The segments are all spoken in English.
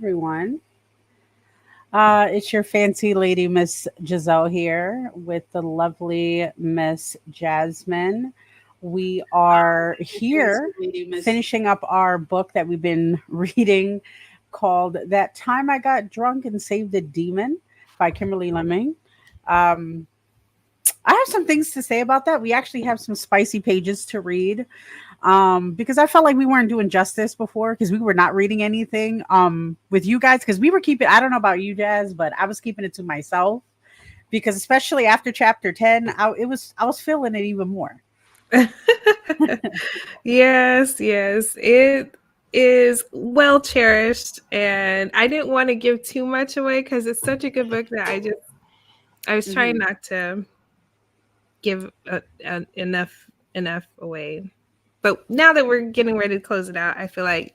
everyone. It's your fancy lady, Miss Giselle, here with the lovely Miss Jasmine. We are here finishing up our book that we've been reading called That Time I Got Drunk and Saved a Demon by Kimberly Lemming. Um, I have some things to say about that. We actually have some spicy pages to read because I felt like we weren't doing justice before because we were not reading anything with you guys because we were keeping, I don't know about you, Jazz, but I was keeping it to myself because especially after chapter 10, I was feeling it even more. Yes. It is well cherished, and I didn't want to give too much away because it's such a good book that I was trying Mhm. not to give enough away. But now that we're getting ready to close it out, I feel like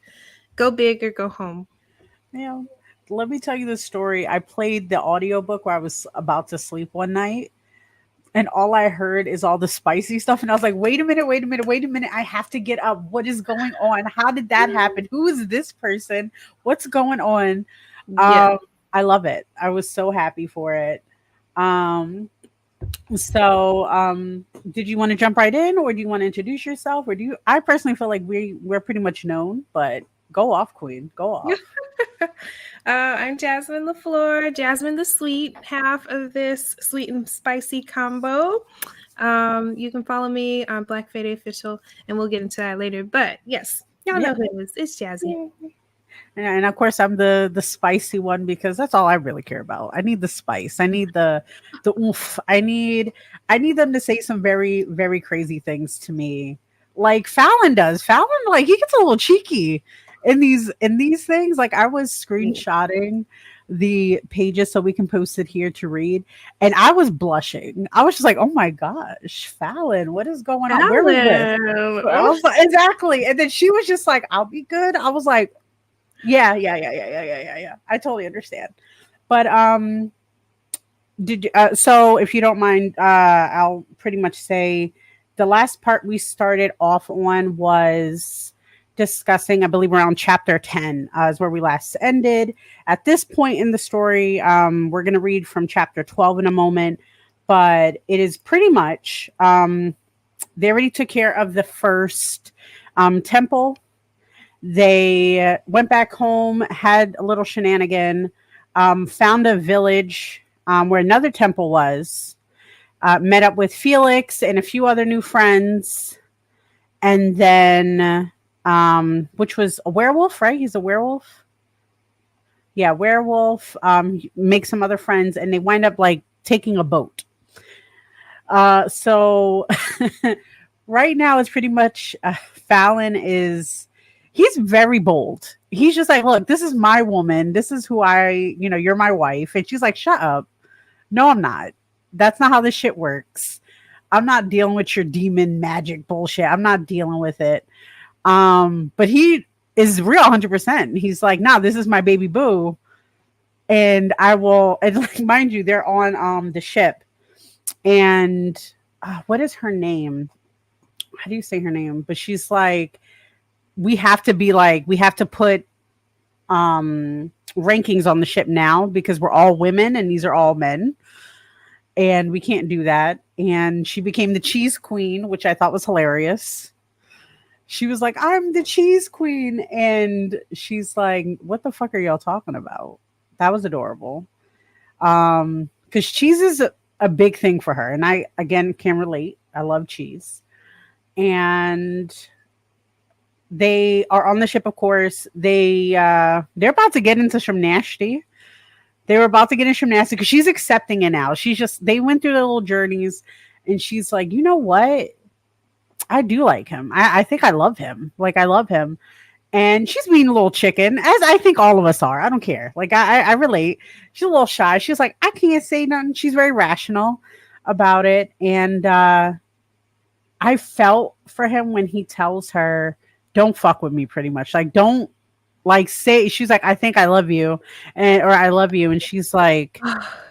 go big or go home. You know, let me tell you the story. I played the audiobook where I was about to sleep one night and all I heard is all the spicy stuff. And I was like, wait a minute. I have to get up. What is going on? How did that happen? Who is this person? What's going on? Yeah. Um, I love it. I was so happy for it. Um, so did you want to jump right in or do you want to introduce yourself? Or do you I personally feel like we're pretty much known, but go off, Queen. Go off. I'm Jasmine LaFleur, Jasmine the sweet, half of this sweet and spicy combo. You can follow me on Black Fade Official, and we'll get into that later. But yes, y'all Yeah. know who it is. It's Jazzy. And of course I'm the spicy one because that's all I really care about. I need the spice. I need the oomph. I need them to say some very, very crazy things to me. Like Fallon does. Fallon, like he gets a little cheeky in these things. Like I was screenshotting the pages so we can post it here to read. And I was blushing. I was just like, oh my gosh, Fallon, what is going on? Where was this? I Hello. was like, exactly. And then she was just like, I'll be good. I was like, yeah. I totally understand. But did you, so if you don't mind, I'll pretty much say the last part we started off on was discussing, I believe, around chapter 10 is where we last ended. At this point in the story, we're going to read from chapter 12 in a moment, but it is pretty much they already took care of the first temple. They went back home, had a little shenanigan, found a village where another temple was, met up with Felix and a few other new friends, and then, which was a werewolf, right? He's a werewolf. Yeah, werewolf. Make some other friends, and they wind up like taking a boat. So right now it's pretty much Fallon is he's very bold. He's just like, look, this is my woman. This is who you're my wife. And she's like, shut up. No, I'm not. That's not how this shit works. I'm not dealing with your demon magic bullshit. I'm not dealing with it. But he is real 100%. He's like, nah, this is my baby boo. And I will, and like, mind you, they're on the ship. And what is her name? How do you say her name? But she's like, we have to put rankings on the ship now because we're all women and these are all men and we can't do that. And she became the cheese queen, which I thought was hilarious. She was like, I'm the cheese queen, and she's like, what the fuck are y'all talking about? That was adorable. Because cheese is a big thing for her, and I again can relate. I love cheese. And they are on the ship, of course. They're about to get into some nasty. They were about to get into some nasty because she's accepting it now. She's just they went through their little journeys, and she's like, you know what? I do like him. I think I love him. Like I love him. And she's being a little chicken, as I think all of us are. I don't care. Like I relate. She's a little shy. She's like, I can't say nothing. She's very rational about it. And I felt for him when he tells her, don't fuck with me, pretty much. Like, don't like say, she's like, I think I love you, or I love you. And she's like,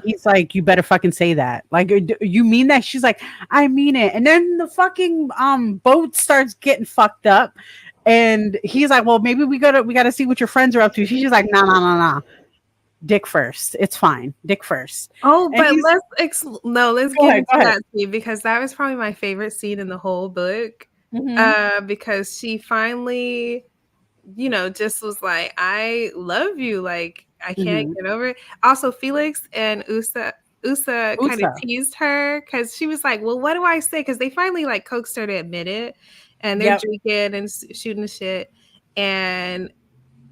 he's like, you better fucking say that. Like, you mean that? She's like, I mean it. And then the fucking boat starts getting fucked up. And he's like, well, maybe we gotta see what your friends are up to. She's just like, no, no, no, no. Dick first. It's fine. Dick first. Oh, And but he's let's go get ahead, into go ahead. that scene because that was probably my favorite scene in the whole book. Mm-hmm. Because she finally, just was like, I love you. Like, I can't Mm-hmm. get over it. Also, Felix and Usa kind of Usa. teased her because she was like, well, what do I say? Because they finally like coaxed her to admit it, and they're Yep. drinking and shooting the shit. And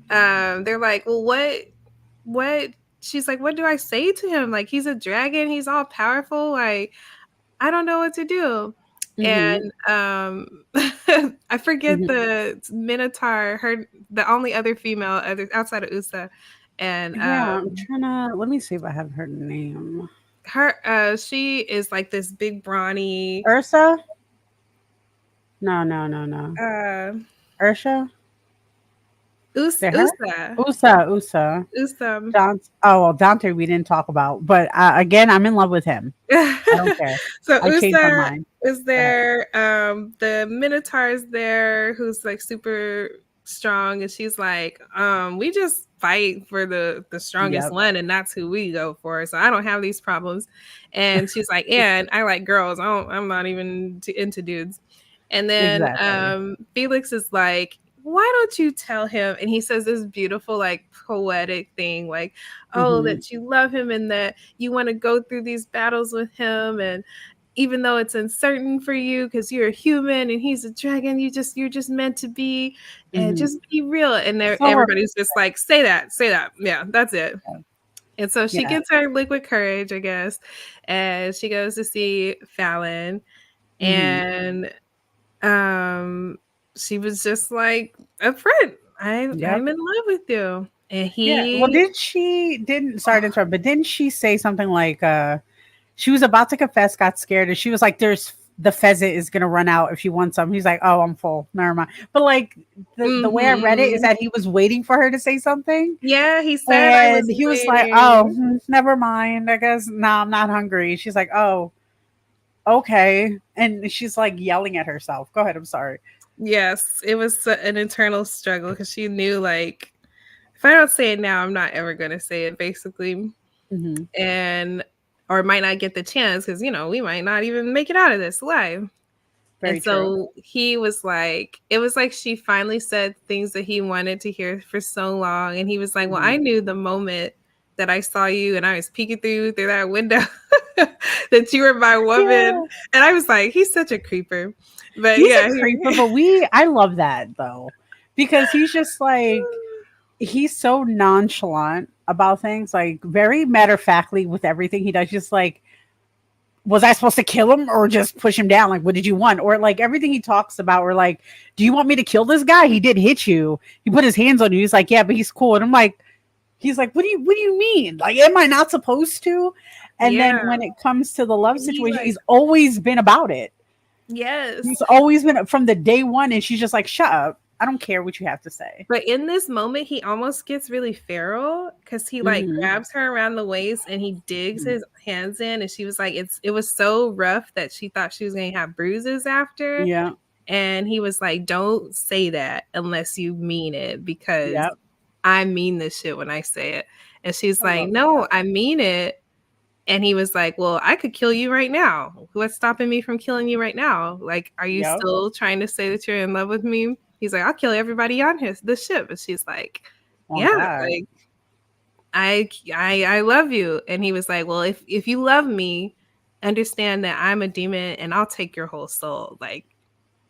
they're like, well, what? She's like, what do I say to him? Like, he's a dragon. He's all powerful. Like, I don't know what to do. Mm-hmm. And I forget Mm-hmm. the Minotaur, the only other female outside of Usa. And Yeah, I'm trying to let me see if I have her name. she is like this big brawny Ursa? No, no, no, no. uh Ursha? Is it her? Usa. Usa. Usa. Dante. Oh well, Dante we didn't talk about, but again, I'm in love with him. I don't care. So I changed my Usa mind. is Go ahead. there. The Minotaur is there, who's like super strong, and she's like, we just fight for the strongest Yep. one, and that's who we go for. So I don't have these problems. And she's like, and I like girls. I'm not even into dudes. And then Exactly. Felix is like, why don't you tell him? And he says this beautiful, like poetic thing, like, oh, Mm-hmm. that you love him and that you want to go through these battles with him. And even though it's uncertain for you because you're a human and he's a dragon, you're just meant to be, and Mm-hmm. just be real. And So everybody's just like, say that. Yeah, that's it. And so she yeah. gets her liquid courage, I guess, and she goes to see Fallon. Mm-hmm. And um she was just like, a friend, Yep. I'm in love with you. And Yeah. Well, he didn't sorry to interrupt, but didn't she say something like she was about to confess, got scared, and she was like, there's the pheasant is gonna run out if she wants some. He's like, oh, I'm full. Never mind. But like the way I read it is Mhm. that he was waiting for her to say something. Yeah, he said, I And was he was like, oh, waiting. never mind. I guess no, I'm not hungry. She's like, oh, okay. And she's like yelling at herself. Go ahead. I'm sorry. Yes, it was an internal struggle because she knew, like, if I don't say it now, I'm not ever going to say it, basically. Hmm. And, or might not get the chance because, we might not even make it out of this alive. Very And true. so he was like, it was like she finally said things that he wanted to hear for so long. And he was like, well, Hmm. I knew the moment that I saw you and I was peeking through that window that you were my woman. Yeah. And I was like, he's such a creeper. But He's a yeah, creeper, but I love that though. Because he's just like he's so nonchalant about things, like very matter of factly with everything he does, just like was I supposed to kill him or just push him down? Like, what did you want? Or like everything he talks about, we're like, do you want me to kill this guy? He did hit you. He put his hands on you. He's like, yeah, but he's cool. And I'm like, he's like, what do you mean? Like, am I not supposed to? And then yeah. when it comes to the love And he situation, like, he's always been about it. He's yes. always been from the day one, and she's just like, shut up. I don't care what you have to say. But in this moment, he almost gets really feral because he like Mm-hmm. grabs her around the waist and he digs Mm-hmm. his hands in, and she was like, it was so rough that she thought she was gonna have bruises after. Yeah. And he was like, don't say that unless you mean it, because Yep. I mean this shit when I say it. And she's I like, love no, that. I mean it. And he was like, well, I could kill you right now. What's stopping me from killing you right now? Like, are you Yep. still trying to say that you're in love with me? He's like, I'll kill everybody on the ship. And she's like, Oh yeah, God. like I love you. And he was like, well, if you love me, understand that I'm a demon and I'll take your whole soul. Like,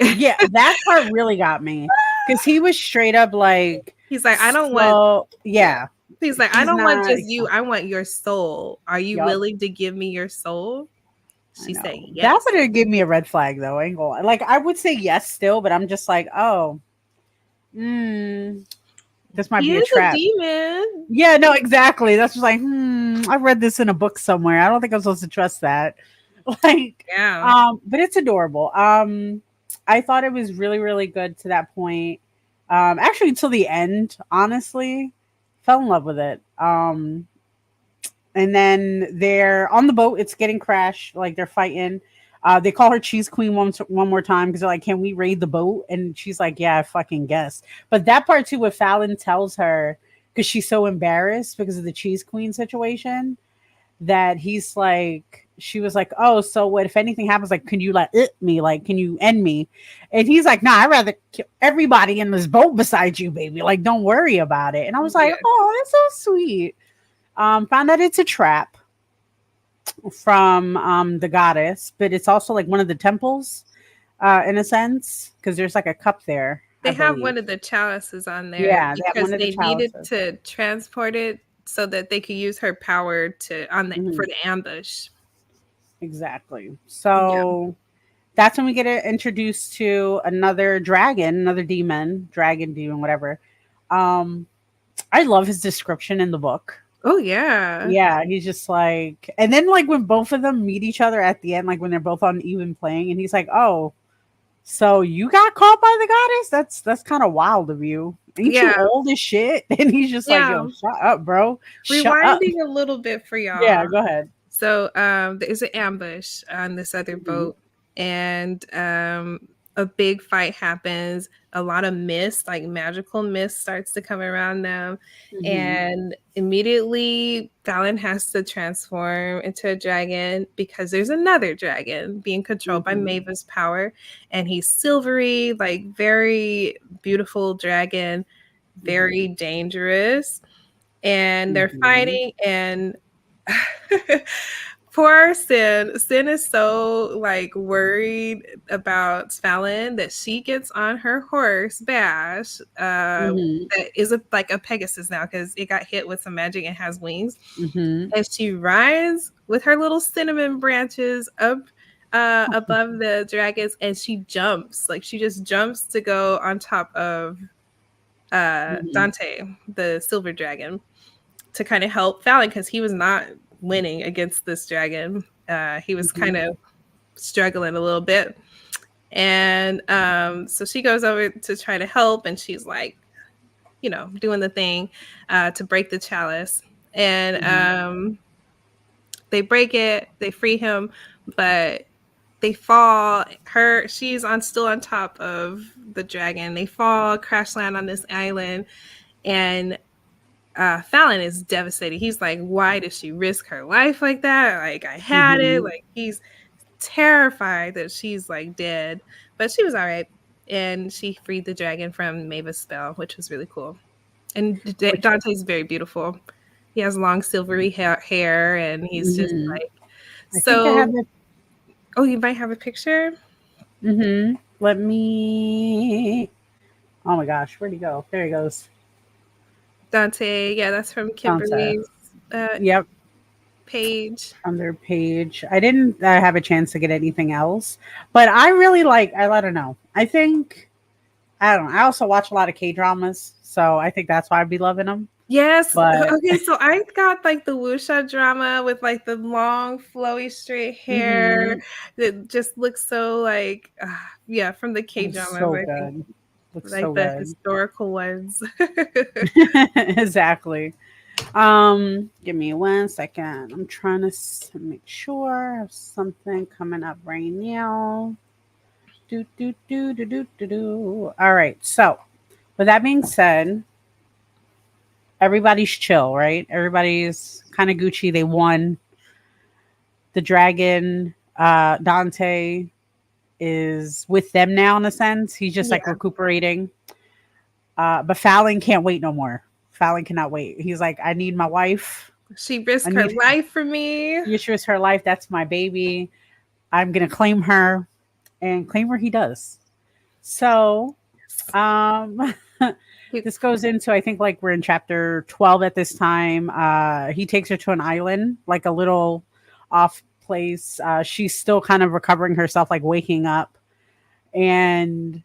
Yeah, that part really got me because he was straight up like he's like, I don't want, slow. yeah. Yeah, He's like, I he's don't want not. just you. I want your soul. Are you Yup, willing to give me your soul? I She said, know that yes. would give me a red flag though. I ain't gonna lie. Like I would say yes still, but I'm just like, oh, mm, this might He be a is a trap. demon. Yeah, no, exactly. That's just like, I read this in a book somewhere. I don't think I'm supposed to trust that. Like, Yeah. but it's adorable. I thought it was really, really good to that point. Actually, until the end, honestly, fell in love with it. And then they're on the boat. It's getting crashed. Like they're fighting. They call her Cheese Queen one more time because they're like, "Can we raid the boat?" And she's like, "Yeah, I fucking guess." But that part too, what Fallon tells her because she's so embarrassed because of the Cheese Queen situation, that he's like, she was like, "Oh, so what if anything happens? Like, can you like me? Like, can you end me?" And he's like, "Nah, I'd rather kill everybody in this boat besides you, baby. Like, don't worry about it." And I was like, Yeah. "Oh, that's so sweet." Found out it's a trap from the goddess, but it's also like one of the temples, in a sense, because there's like a cup there, I They have believe. one of the chalices on there Yeah, that because one of the they needed chalices. to transport it so that they could use her power to Mhm, for the ambush. exactly. Yeah. So that's when we get introduced to another dragon, another dragon demon, whatever. Um, I love his description in the book. Oh yeah. Yeah, he's just like, and then like when both of them meet each other at the end, like when they're both on even playing, and he's like, "Oh, so you got caught by the goddess? That's kind of wild of you. Ain't you Yeah. old as shit?" And he's just like, Yeah. "Yo, shut up, bro. Shut up." Rewinding a little bit for Yeah, y'all. go ahead. So there's an ambush on this other Mhm, boat, and a big fight happens. A lot of mist, like magical mist, starts to come around them, mhm, and immediately Fallon has to transform into a dragon because there's another dragon being controlled by mhm, Mavis' power, and he's silvery, like very beautiful dragon, mhm, very dangerous, and they're mhm, fighting and poor Sin. Sin is so like worried about Fallon that she gets on her horse Bash, mhm, that is like a Pegasus now because it got hit with some magic and has wings, mhm. and she rides with her little cinnamon branches up above the dragons, and she jumps, like she just jumps to go on top of Mhm, Dante, the silver dragon, to kind of help Fallon because he was not winning against this dragon. He was kind mhm, of struggling a little bit. And so she goes over to try to help, and she's like, doing the thing to break the chalice. And mhm, they break it, they free him, but they fall. She's on still on top of the dragon. They fall, crash land on this island, and Fallon is devastated. He's like, why did she risk her life like that? Like, I had it. mhm. Like, he's terrified that she's like dead, but she was all right. And she freed the dragon from Mavis' spell, which was really cool. And Which Dante's very beautiful. He has long silvery hair, and he's just mhm. like, I think I have so. it. Oh, you might have a picture? Let me. Oh my gosh, where'd he go? There he goes. Dante. Yeah, that's from Dante. Kimberly's Yep, page. on their page. I didn't have a chance to get anything else, but I really like. I don't know. I think I don't know. I also watch a lot of K dramas, so I think that's why I'd be loving them. Yes. But Okay. So I got like the wuxia drama with like the long, flowy, straight hair mhm, that just looks so like, yeah, from the K it's dramas, so I think, good. Looks like so the good. historical ones. Exactly. Give me 1 second. I'm trying to make sure I have something coming up right now. Do do do do do do do. All right. So, with that being said, everybody's chill, right? Everybody's kind of Gucci. They won. The dragon, Dante, is with them now in a sense. He's just like Yeah. recuperating. But Fallon can't wait no more. Fallon cannot wait. He's like, I need my wife. She I risked her need life for me. she is her life. That's my baby. I'm gonna claim her, and claim her he does. So, um, this goes into, I think, like we're in chapter 12 at this time. He takes her to an island, like a little off place. She's still kind of recovering herself, like waking up. And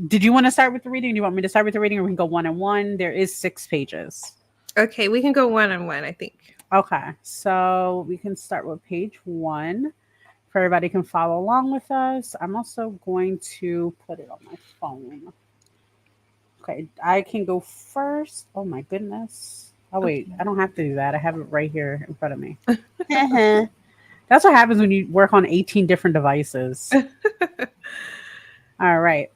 did you want to start with the reading? Do you want me to start with the reading, or we can go one on one? There is 6 pages. Okay, we can go one on one, I think. Okay, so we can start with page 1. If everybody can follow along with us. I'm also going to put it on my phone. Okay, I can go first. Oh my goodness. Oh wait, Okay. I don't have to do that. I have it right here in front of me. That's what happens when you work on 18 different devices. All right.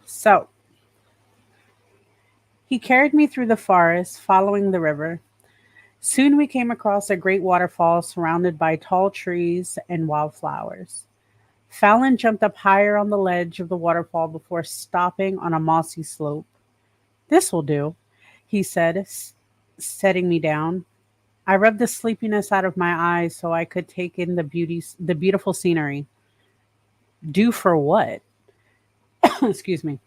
So he carried me through the forest, following the river. Soon we came across a great waterfall surrounded by tall trees and wildflowers. Fallon jumped up higher on the ledge of the waterfall before stopping on a mossy slope. This will do, he said, setting me down. I rubbed the sleepiness out of my eyes so I could take in the beautiful scenery. Do for what? Excuse me.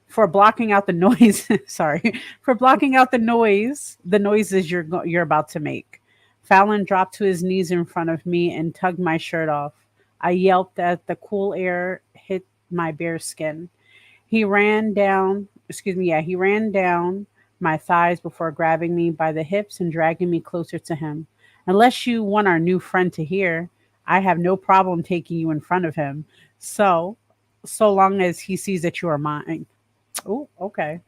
For blocking out the noise. Sorry, for blocking out the noises you're about to make. Fallon dropped to his knees in front of me and tugged my shirt off. I yelped as the cool air hit my bare skin. He ran down my thighs before grabbing me by the hips and dragging me closer to him. Unless you want our new friend to hear, I have no problem taking you in front of him. So long as he sees that you are mine. Oh, okay.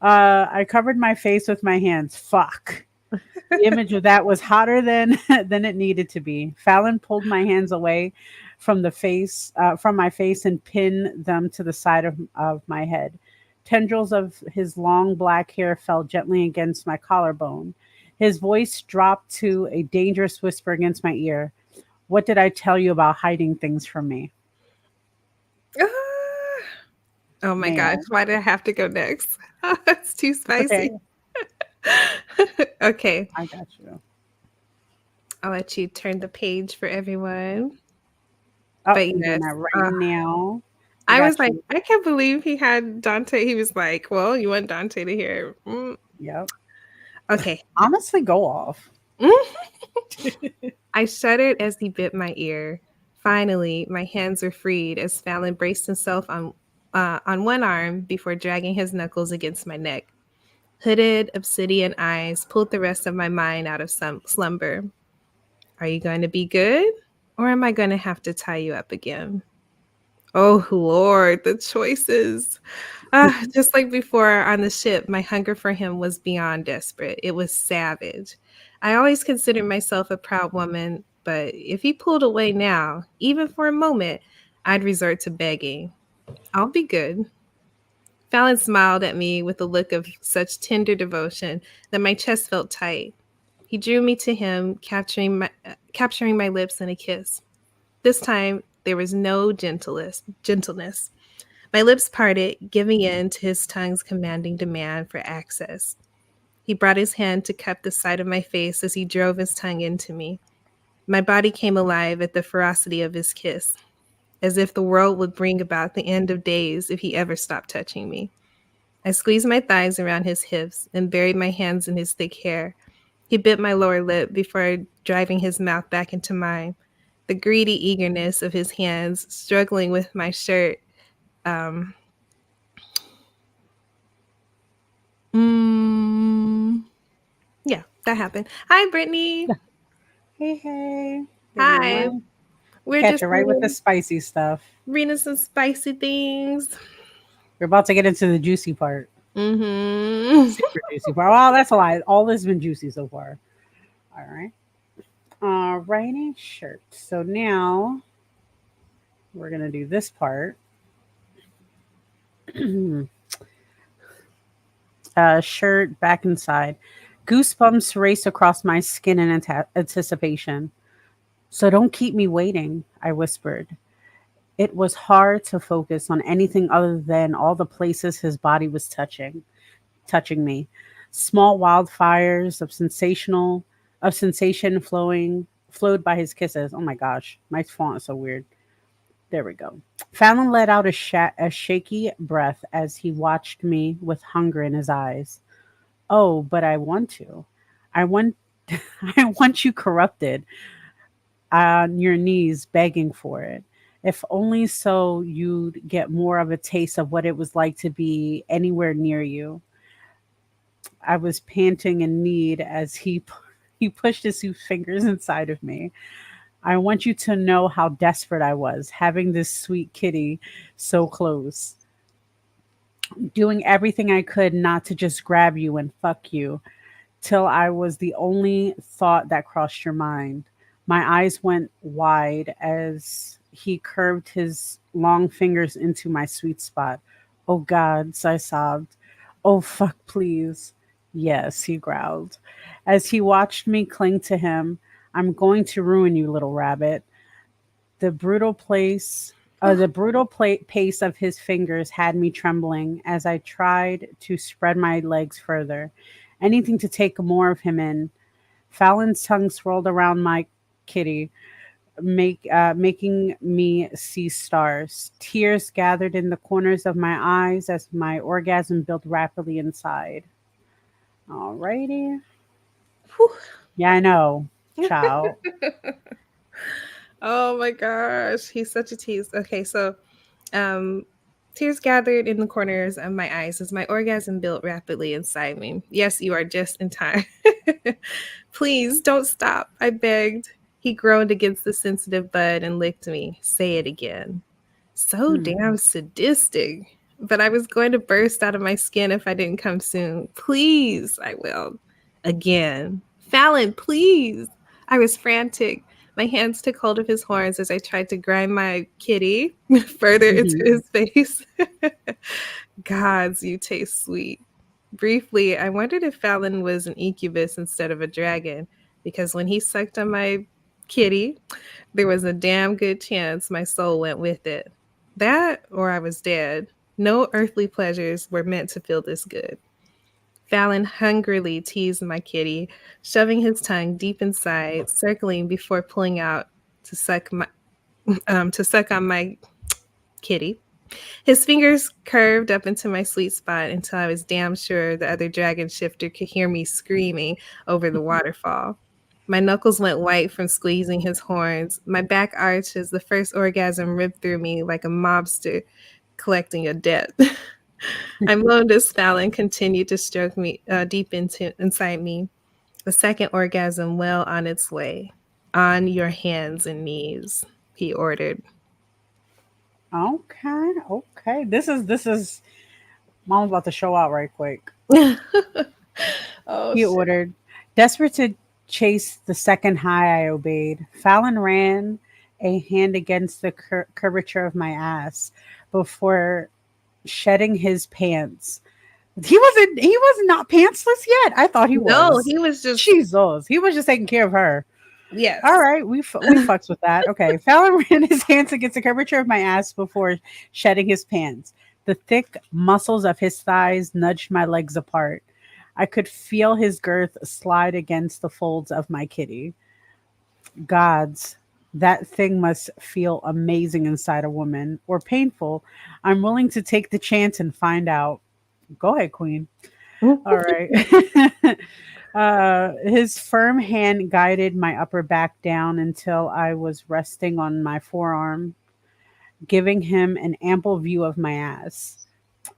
I covered my face with my hands. Fuck. The image of that was hotter than than it needed to be. Fallon pulled my hands away from my face and pinned them to the side of my head. Tendrils of his long black hair fell gently against my collarbone. His voice dropped to a dangerous whisper against my ear. What did I tell you about hiding things from me? Oh my gosh, Man. why did I have to go next? It's too spicy. Okay, Okay, I got you. I'll let you turn the page for everyone. Oh, But I'm doing yes, that right now. I I was got like, you. I can't believe he had Dante. He was like, well, you want Dante to hear. Yep. Okay. Honestly, go off. I shuddered as he bit my ear. Finally, my hands were freed as Fallon braced himself on one arm before dragging his knuckles against my neck. Hooded, obsidian eyes pulled the rest of my mind out of some slumber. Are you going to be good? Or am I going to have to tie you up again? Oh, Lord, the choices. Just like before on the ship, my hunger for him was beyond desperate. It was savage. I always considered myself a proud woman, but if he pulled away now, even for a moment, I'd resort to begging. I'll be good. Fallon smiled at me with a look of such tender devotion that my chest felt tight. He drew me to him, capturing my lips in a kiss. This time, there was no gentleness. My lips parted, giving in to his tongue's commanding demand for access. He brought his hand to cup the side of my face as he drove his tongue into me. My body came alive at the ferocity of his kiss, as if the world would bring about the end of days if he ever stopped touching me. I squeezed my thighs around his hips and buried my hands in his thick hair. He bit my lower lip before driving his mouth back into mine. The greedy eagerness of his hands struggling with my shirt. Um, mm, yeah, that happened. Hi, Brittany. Hey, hey. Give me Hi. one. We're Catch just it right with the spicy stuff. reading some spicy things. We're about to get into the juicy part. Mm-hmm. Super juicy part. Well, that's a lie. All this has been juicy so far. All right. Writing shirt. So now we're going to do this part. Shirt back inside. Goosebumps race across my skin in anticipation. So don't keep me waiting, I whispered. It was hard to focus on anything other than all the places his body was touching me. Small wildfires of sensation flowed by his kisses. Oh my gosh, my font is so weird. There we go. Fallon let out a shaky breath as he watched me with hunger in his eyes. Oh, but I want to. I want I want you corrupted on your knees begging for it. If only so you'd get more of a taste of what it was like to be anywhere near you. I was panting in need as he pushed his two fingers inside of me. I want you to know how desperate I was having this sweet kitty so close, doing everything I could not to just grab you and fuck you till I was the only thought that crossed your mind. My eyes went wide as he curved his long fingers into my sweet spot. Oh gods, I sobbed. Oh fuck, please. Yes, he growled. As he watched me cling to him, I'm going to ruin you, little rabbit. The brutal place, the pace of his fingers had me trembling as I tried to spread my legs further. Anything to take more of him in. Fallon's tongue swirled around my kitty, making me see stars. Tears gathered in the corners of my eyes as my orgasm built rapidly inside. Alrighty. Whew. Yeah, I know. Ciao. Oh my gosh, he's such a tease. Okay, so um tears gathered in the corners of my eyes as my orgasm built rapidly inside me. Yes, you are just in time. Please don't stop, I begged. He groaned against the sensitive bud and licked me. Say it again. So Hmm. damn sadistic. But I was going to burst out of my skin if I didn't come soon. Please, I wailed. Again. Fallon, please. I was frantic. My hands took hold of his horns as I tried to grind my kitty further into Mhm. his face. Gods, you taste sweet. Briefly, I wondered if Fallon was an incubus instead of a dragon, because when he sucked on my kitty, there was a damn good chance my soul went with it. That or I was dead. No earthly pleasures were meant to feel this good. Fallon hungrily teased my kitty, shoving his tongue deep inside, circling before pulling out to suck on my kitty. His fingers curved up into my sweet spot until I was damn sure the other dragon shifter could hear me screaming over the waterfall. My knuckles went white from squeezing his horns. My back arched as the first orgasm ripped through me like a mobster collecting a debt. I moaned as Fallon continued to stroke me deep inside me. The second orgasm well on its way. On your hands and knees, he ordered. Okay. Okay. This is Mom's about to show out right quick. Oh He shit. ordered. Desperate to chase the second high, I obeyed. Fallon ran a hand against the curvature of my ass before shedding his pants. He was not pantsless yet. I thought he No, was. he was just Jesus. He was just taking care of her. All yes. right, we fucks with that. Okay, Fallon ran his hands against the curvature of my ass before shedding his pants. The thick muscles of his thighs nudged my legs apart. I could feel his girth slide against the folds of my kitty. Gods, that thing must feel amazing inside a woman or painful. I'm willing to take the chance and find out. Go ahead, Queen. All right. His firm hand guided my upper back down until I was resting on my forearm, giving him an ample view of my ass.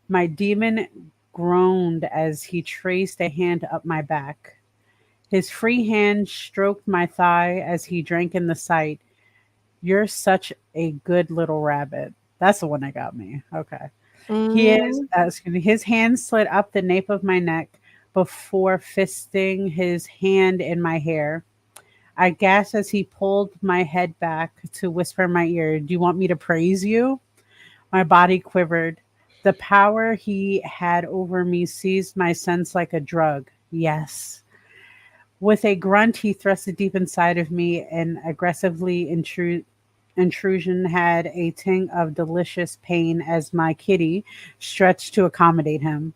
My demon groaned as he traced a hand up my back. His free hand stroked my thigh as he drank in the sight. You're such a good little rabbit. That's the one that got me. Okay. Mm. Excuse me, his hand slid up the nape of my neck before fisting his hand in my hair. I gasped as he pulled my head back to whisper in my ear, Do you want me to praise you? My body quivered. The power he had over me seized my sense like a drug. Yes. With a grunt, he thrust it deep inside of me and aggressively intrusion had a ting of delicious pain as my kitty stretched to accommodate him.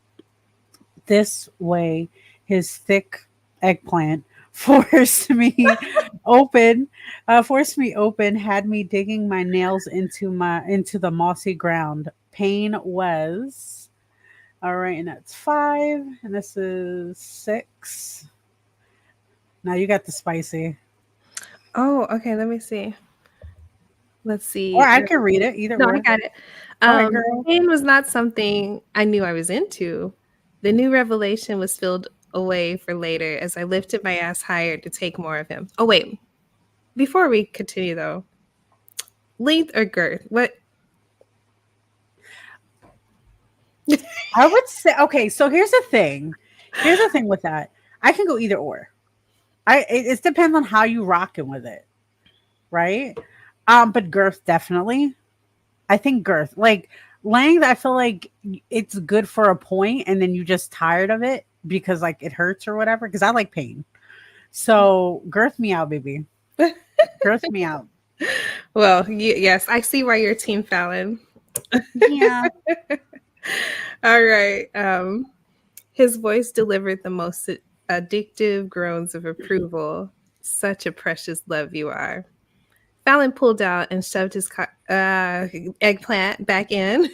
This way, his thick eggplant open, forced me open, had me digging my nails into the mossy ground. Pain was all right, and that's 5, and this is 6. Now you got the spicy, Oh, okay, let me see. Let's or see. I can read it either No, I or. got it. Go ahead, girl. Pain was not something I knew I was into. The new revelation was filled away for later as I lifted my ass higher to take more of him. Oh wait, before we continue though, length or girth? What? I would say okay. So here's the thing. Here's the thing with that. I can go either or. It depends on how you rocking with it. right? But girth definitely. I think girth, like length, I feel like it's good for a point, and then you just tired of it because like it hurts or whatever. Because I like pain, so girth me out, baby. Girth me out. Well, yes, I see why you're Team Fallon. Yeah, All right. His voice delivered the most addictive groans of approval. Such a precious love you are. Fallon pulled out and shoved his eggplant back in,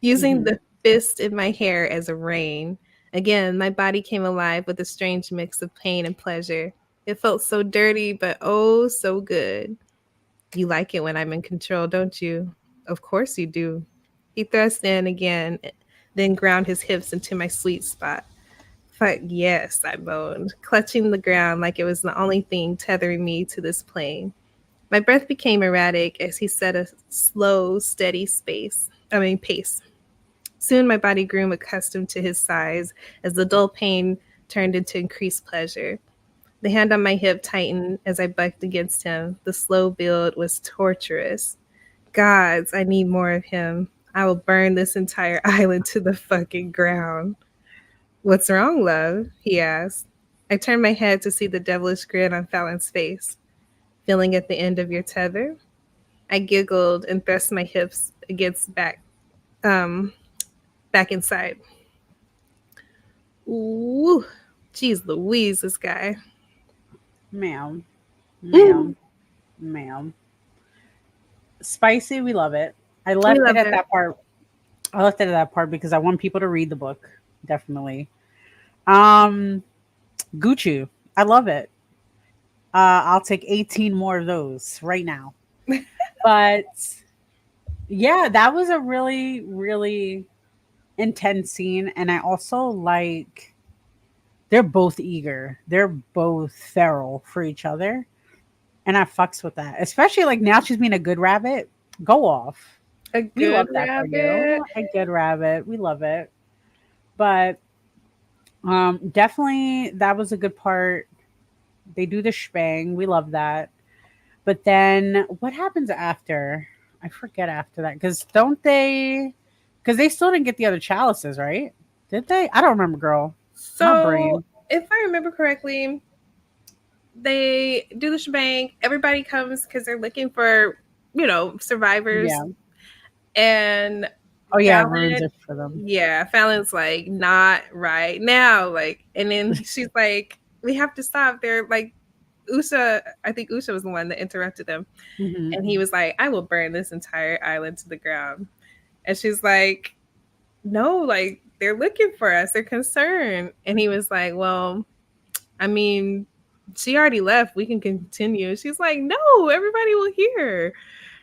using hmm the fist in my hair as a rein. Again, my body came alive with a strange mix of pain and pleasure. It felt so dirty, but oh, so good. You like it when I'm in control, don't you? Of course you do. He thrust in again, then ground his hips into my sweet spot. Fuck yes, I moaned, clutching the ground like it was the only thing tethering me to this plane. My breath became erratic as he set a slow, steady pace. Soon my body grew accustomed to his size as the dull pain turned into increased pleasure. The hand on my hip tightened as I bucked against him. The slow build was torturous. Gods, I need more of him. I will burn this entire island to the fucking ground. What's wrong, love? He asked. I turned my head to see the devilish grin on Fallon's face. Feeling at the end of your tether? I giggled and thrust my hips against um, back inside. Ooh, jeez Louise, this guy. ma'am, Mm, ma'am, ma'am. Spicy, we love it. I we left it love at it. that part. I left it at that part because I want people to read the book. Definitely. Um, Gucci, I love it. I'll take 18 more of those right now. But yeah, that was a really, really intense scene. And I also like they're both eager. They're both feral for each other. And I fucks with that. Especially like now she's being a good rabbit. Go off. A We good love that for rabbit. you. A good rabbit. We love it. But definitely that was a good part. They do the shbang. We love that. But then what happens after? I forget after that. Because don't they? Because they still didn't get the other chalices, right? Did they? I don't remember, girl. My So, brain. if I remember correctly, they do the shebang. Everybody comes because they're looking for, survivors. Yeah. And Oh yeah, it ruins Fallon, it for them. yeah, Fallon's like, not right now. Like, and then she's like, we have to stop. They're like, I think Usha was the one that interrupted them. hmm And he was like, I will burn this entire island to the ground. And she's like, no, like, they're looking for us. They're concerned. And he was like, well, I mean, she already left. We can continue. She's like, no, everybody will hear.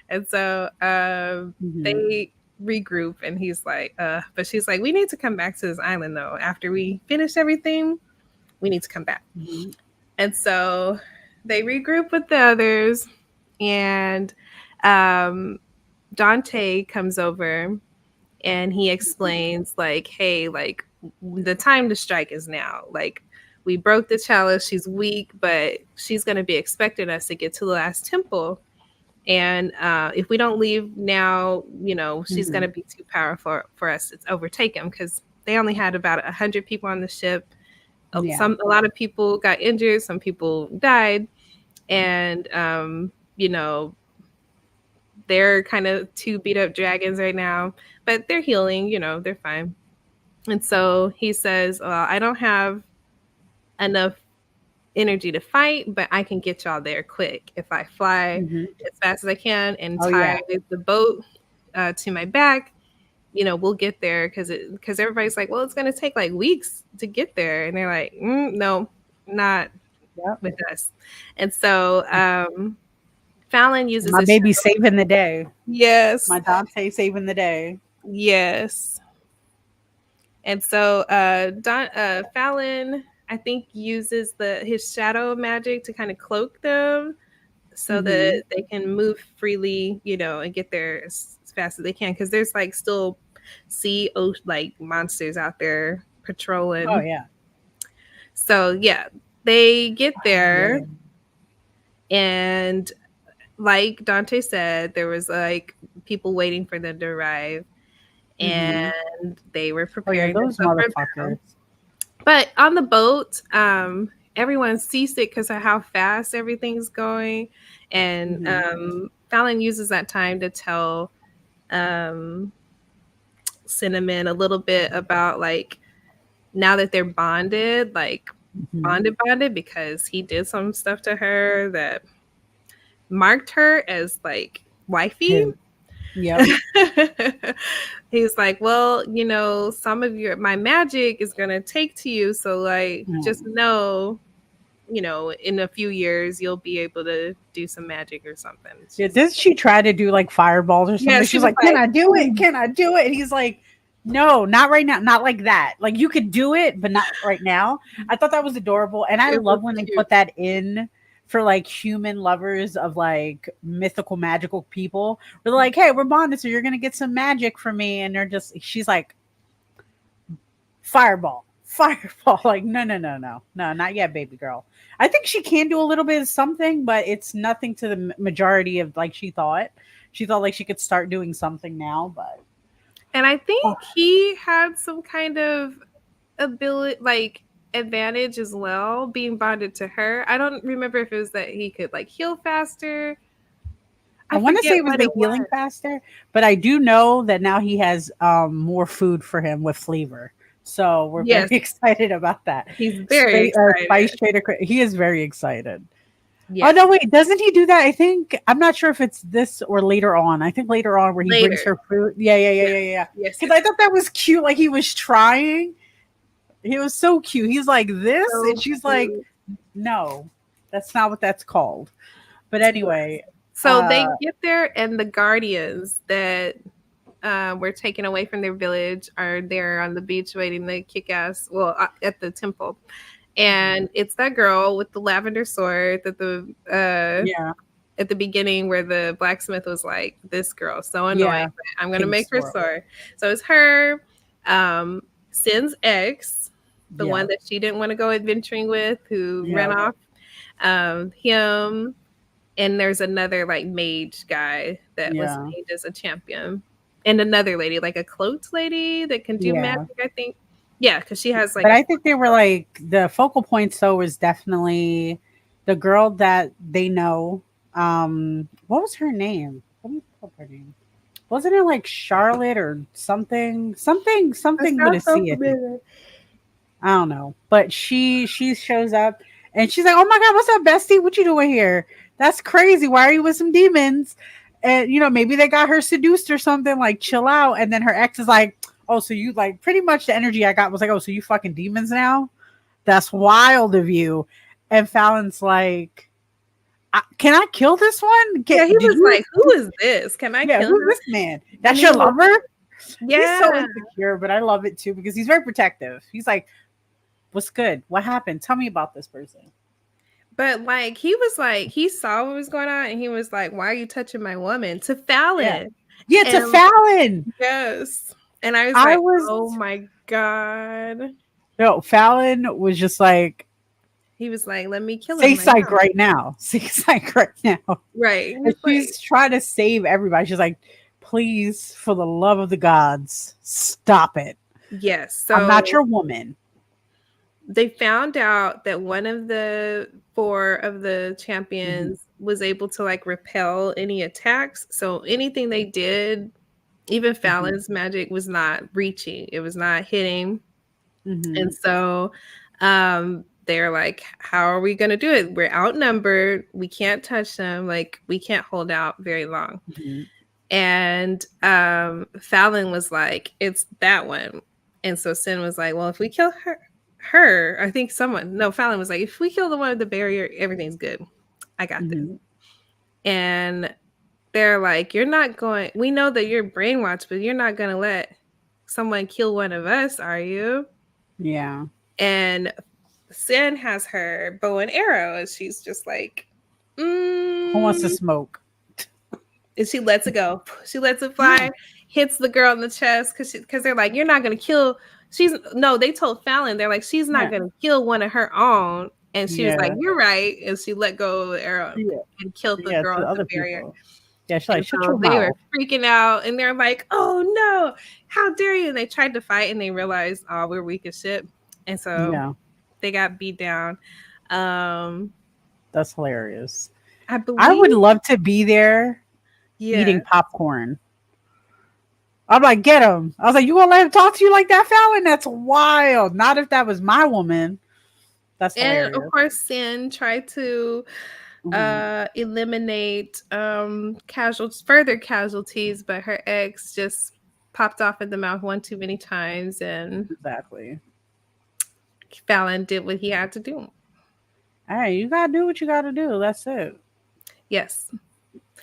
And so hmm they regroup, and he's like, but she's like, we need to come back to this island though. After we finish everything, we need to come back. hmm And so they regroup with the others, and um, Dante comes over and he explains, like, hey, like, the time to strike is now. Like, we broke the chalice. She's weak, but she's going to be expecting us to get to the last temple. And if we don't leave now, she's going hmm to be too powerful for us to overtake him, because they only had about 100 people on the ship. Yeah. A lot of people got injured. Some people died. And, they're kind of two beat up dragons right now, but they're healing, they're fine. And so he says, well, I don't have enough energy to fight, but I can get y'all there quick if I fly hmm as fast as I can and Oh yeah. tie the boat to my back. We'll get there, because everybody's like, well, it's going to take like weeks to get there. And they're like, no, not Yep. with us. And so Fallon uses My his baby shadow. saving the day. Yes. My Dante saving the day. Yes. And so Fallon, I think, uses his shadow magic to kind of cloak them so hmm that they can move freely, and get there as fast as they can. Because there's like still like monsters out there Oh patrolling. yeah. So yeah, they get Oh, yeah. there, and like Dante said, there was like people waiting for them to arrive, and they were Oh yeah, preparing those themselves for battle. motherfuckers. But on the boat, everyone's seasick because of how fast everything's going, and Fallon uses that time to tell Cinnamon a little bit about like now that they're bonded, like bonded because he did some stuff to her that marked her as like wifey. Yep. He's like, well, you know, some of my magic is gonna take to you, so like just know, you know, in a few years you'll be able to do some magic or something. Yeah, did she try to do like fireballs or something? Yeah, She was like, can I do it? Can I do it? And he's like, no, not right now. Not like that. Like you could do it, but not right now. I thought that was adorable. And I love when they put that in for like human lovers of like mythical, magical people. We're like, hey, we're bonded, so you're gonna get some magic from me. And she's like, fireball. Like, no, not yet, baby girl. I think she can do a little bit of something, but it's nothing to the majority of like she thought. She thought like she could start doing something now, but. And I think he had some kind of ability, like advantage as well, being bonded to her. I don't remember if it was that he could like heal faster. I want to say it was the healing faster, but I do know that now he has more food for him with flavor. So we're very excited about that. He's very excited. Spice Trader, he is very excited. Yes. Oh no, wait, doesn't he do that? I think I'm not sure if it's this or later on. I think later on where he brings her fruit. Yeah. Yes. Because I thought that was cute. Like he was trying. He was so cute. He's like this, and she's like, no, that's not what that's called. But anyway. So they get there, and the guardians that were taken away from their village are there on the beach waiting to kick ass. Well, at the temple. And it's that girl with the lavender sword that at the beginning where the blacksmith was like, this girl so annoying, but I'm gonna make her sword. So it's her, Sin's ex, the one that she didn't want to go adventuring with, who ran off, him, and there's another like mage guy that was made as a champion, and another lady, like a cloaked lady that can do magic, I think. Yeah, because she has like. But I think they were like the focal points. Though was definitely the girl that they know. What was her name? Let me pull up her name. Wasn't it like Scarlett or something? Something with a C. I don't know. But she shows up and she's like, "Oh my God, what's up, bestie? What you doing here? That's crazy. Why are you with some demons?" And you know, maybe they got her seduced or something. Like, chill out. And then her ex is like, oh, so you like pretty much the energy I got was like, oh, so you fucking demons now? That's wild of you. And Fallon's like, can I kill this one? He was like, who is this? Can I kill who's this man? That's your lover? Yeah. He's so insecure, but I love it too because he's very protective. He's like, what's good? What happened? Tell me about this person. But like, he was like, he saw what was going on and he was like, why are you touching my woman? To Fallon. Yeah, to Fallon. Yes. And I was oh my God. No, Fallon was just like, he was like, let me kill him. Say psych right now. Say psych right now. Right. And she's trying to save everybody. She's like, please, for the love of the gods, stop it. Yes. So I'm not your woman. They found out that one of the 4 of the champions was able to like repel any attacks. So anything they did, even Fallon's magic was not reaching. It was not hitting. And so they're like, how are we going to do it? We're outnumbered. We can't touch them. Like, we can't hold out very long. And Fallon was like, it's that one. And so Sin was like, well, if we kill her, I think Fallon was like, if we kill the one with the barrier, everything's good. I got this. And they're like, we know that you're brainwashed, but you're not going to let someone kill one of us, are you? Yeah. And Sin has her bow and arrow, and she's just like, who wants to smoke? And she lets it go. She lets it fly, hits the girl in the chest because they're like, you're not going to kill. They told Fallon, they're like, she's not going to kill one of her own. And she was like, Yeah. "You're right," and she let go of the arrow Yeah. and killed the Yeah. girl To at the other barrier. people. Yeah. She's like, And shut so your they were mouth. freaking out, and they're like, "Oh no, how dare you!" And they tried to fight, and they realized, "Oh, we're weak as shit," and so Yeah. they got beat down. Um, That's hilarious. I I would believe, love to be there yeah. eating popcorn. I'm like, get him. I was like, you gonna let him talk to you like that, Fallon? That's wild. Not if that was my woman. That's And of hilarious. course, Sin tried to Mhm. eliminate further casualties, but her ex just popped off in the mouth one too many times, and Exactly. Fallon did what he had to do. Hey, you gotta do what you gotta do. That's it. Yes.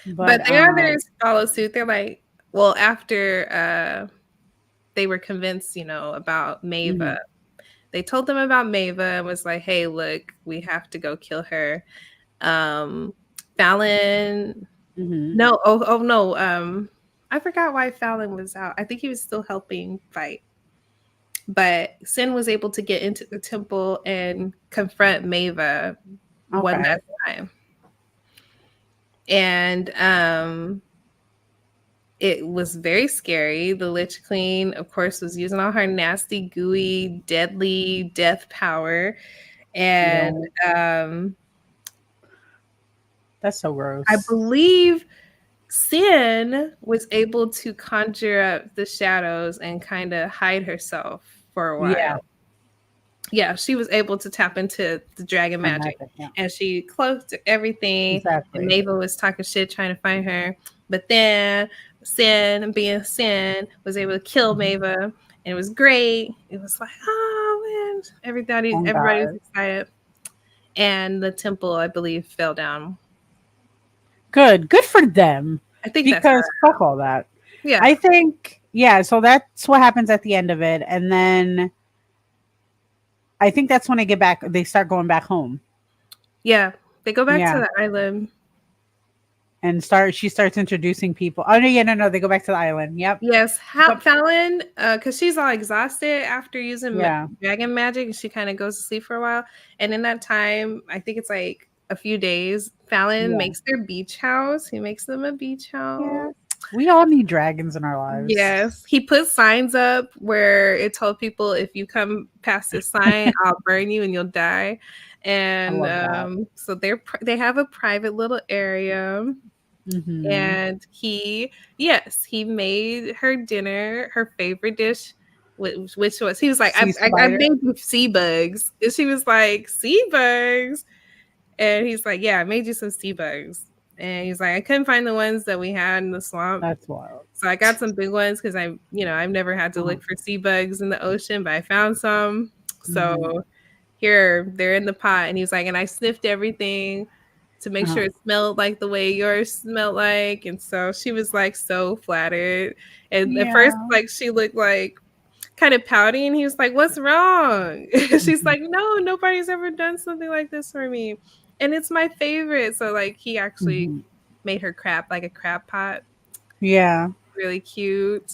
But But the others follow suit. They're like, well, after they were convinced, about Mava, mhm, they told them about Mava and was like, hey, look, we have to go kill her. Um, Fallon, mhm. no, oh no, I forgot why Fallon was out. I think he was still helping fight. But Sin was able to get into the temple and confront Mava one Okay. last time. And it was very scary. The Lich Queen, of course, was using all her nasty, gooey, deadly death power. And Yo, um, that's so I gross. believe Sin was able to conjure up the shadows and kind of hide herself for a Yeah, while. Yeah, she was able to tap into the dragon her magic, magic. Yeah, and she cloaked everything. And exactly. Mabel was talking shit trying to find her, but then Sin, being Sin, was able to kill Mhm. Mava, and it was great. It was like, oh man, Oh everybody was God. excited, and the temple, I believe, fell down. Good. Good for them. I think that's Because fuck all that. yeah, I think yeah. So that's what happens at the end of it, and then I think that's when they get back. They start going back home. yeah. They go back to Yeah, the island. and she starts introducing people. Oh no, yeah, no, they go back to the island. Yep. Yes, Yep. Fallon, because she's all exhausted after using Yeah. dragon magic, and she kind of goes to sleep for a while. And in that time, I think it's like a few days, Fallon Yeah. makes their beach house. He makes them a beach house. Yeah. We all need dragons in our lives. Yes, he put signs up where it told people if you come past this sign, I'll burn you and you'll die. I And love that. so they have a private little area. Hmm. And he made her dinner, her favorite dish, which was he was like, Sea I spider. made you sea bugs. And she was like, sea bugs. And he's like, yeah, I made you some sea bugs. And he's like, I couldn't find the ones that we had in the swamp. That's wild. So I got some big ones because I've never had to Uh-huh. look for sea bugs in the ocean, but I found some. Hmm. So here, they're in the pot. And he's like, and I sniffed everything to make Uh-huh. sure it smelled like the way yours smelled like. And so she was like so flattered. And at first, Yeah. like she looked like kind of pouty, and he was like, what's wrong? She's Hmm. like, no, nobody's ever done something like this for me. And it's my favorite. So like he actually Hmm. made her crab like a crab pot. Yeah. Really cute.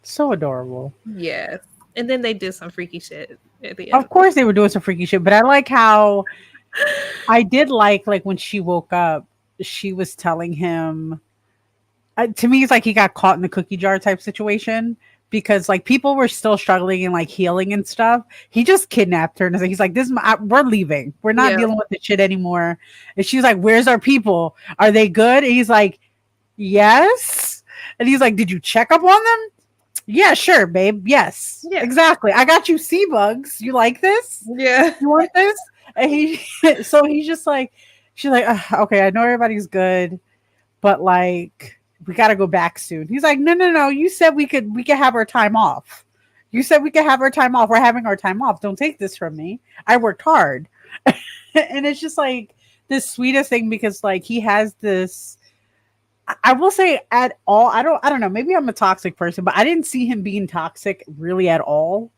So adorable. Yes. And then they did some freaky shit at the Of end. course they were doing some freaky shit, but I like how I did like when she woke up, she was telling him to me it's like he got caught in the cookie jar type situation because like people were still struggling and like healing and stuff. He just kidnapped her and he's like, we're leaving. We're not Yeah. dealing with this shit anymore. And she's like, where's our people? Are they good? And he's like, yes. And he's like, did you check up on them? Yeah, sure, babe. Yes, Yeah. exactly. I got you sea bugs. You like this? Yeah. You want this? And so he's just like, she's like, okay, I know everybody's good, but like, we got to go back soon. He's like, no, no, no. You said we could have our time off. You said we could have our time off. We're having our time off. Don't take this from me. I worked hard. And it's just like the sweetest thing because like he has this. I will say at all. I don't know. Maybe I'm a toxic person, but I didn't see him being toxic really at all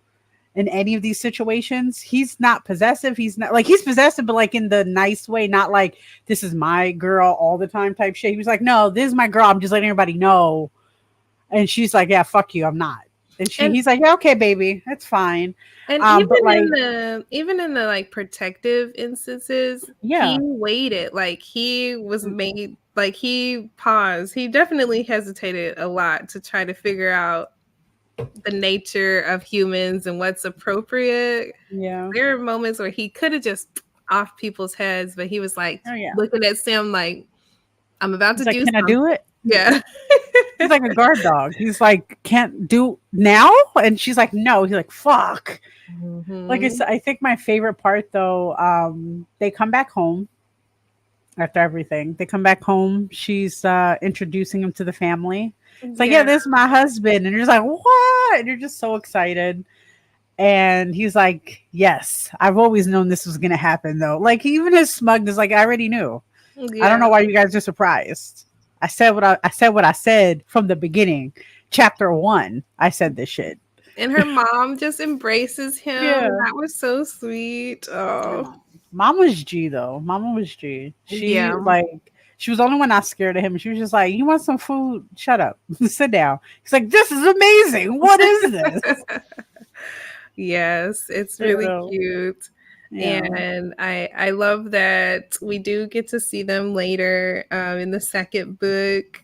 in any of these situations. He's not possessive. He's not like he's possessive, but like in the nice way, not like this is my girl all the time type shit. He was like, no, this is my girl. I'm just letting everybody know. And she's like, yeah, fuck you. I'm not. And And he's like, yeah, okay, baby, that's fine. and But like, even in the like protective instances, he yeah, waited. Like he was made like he paused. He definitely hesitated a lot to try to figure out the nature of humans and what's appropriate. yeah, There are moments where he could have just off people's heads, but he was like oh yeah. looking at Sam like, I'm about to He's like, do can I something. do it? Yeah. He's like a guard dog. He's like, can't do now, and she's like, no. He's like, fuck. Like Mhm. I think my favorite part though, they come back home after everything. They come back home. She's introducing him to the family. It's like, yeah, Yeah. this is my husband, and you're just like, what? And you're just so excited. And he's like, yes, I've always known this was gonna happen though. Like even his smugness, like I already knew. I don't Yeah. know why you guys are surprised. I said from the beginning. Chapter 1, I said this shit. And her mom just embraces him. Yeah. That was so sweet. Oh. Mom was G though. Mama was G. She Yeah. like she was the only one not scared of him. She was just like, "You want some food? Shut up, sit down." He's like, "This is amazing. What is this?" Yes, it's You really know? cute. Yeah. And I love that we do get to see them later in the second book.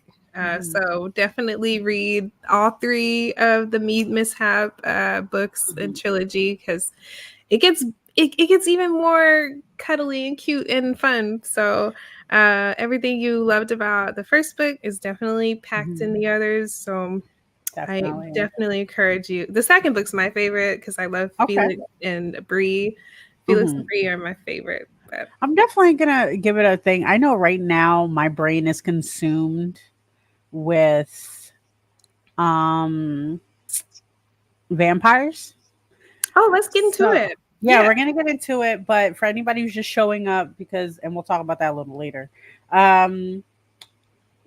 So definitely read all 3 of the Mead Mishap books and trilogy because it gets it gets even more cuddly and cute and fun. So everything you loved about the first book is definitely packed in the others. So I Definitely. definitely encourage you. The second book's my favorite because I love Okay. Felix and Bree. Felix and Bree are my favorite. But I'm definitely gonna give it a thing. I know right now my brain is consumed with um vampires. oh, let's get into So it. yeah, we're gonna get into it. But for anybody who's just showing up, because and we'll talk about that a little later.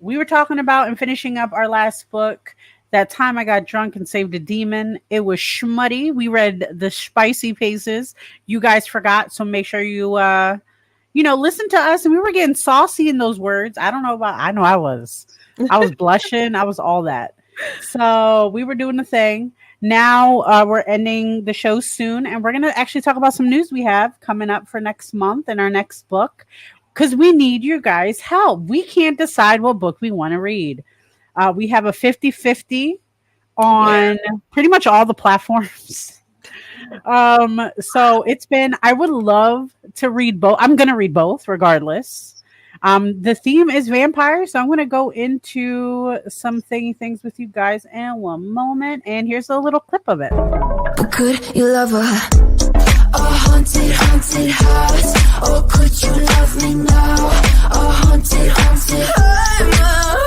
We were talking about and finishing up our last book. That time I got drunk and saved a demon. It was schmutty. We read the spicy paces. You guys forgot, so make sure you listen to us. And we were getting saucy in those words. I don't know about. I know I was. I was blushing. I was all that. So we were doing the thing. Now we're ending the show soon, and we're gonna actually talk about some news we have coming up for next month in our next book, because we need you guys' help. We can't decide what book we want to read. We have a 50-50 on pretty much all the platforms. So I would love to read both. I'm going to read both regardless. The theme is vampires, so I'm going to go into some things with you guys in one moment. And here's a little clip of it. But could you love her? A haunted, haunted house. Or could you love me now? A haunted, haunted. I'm a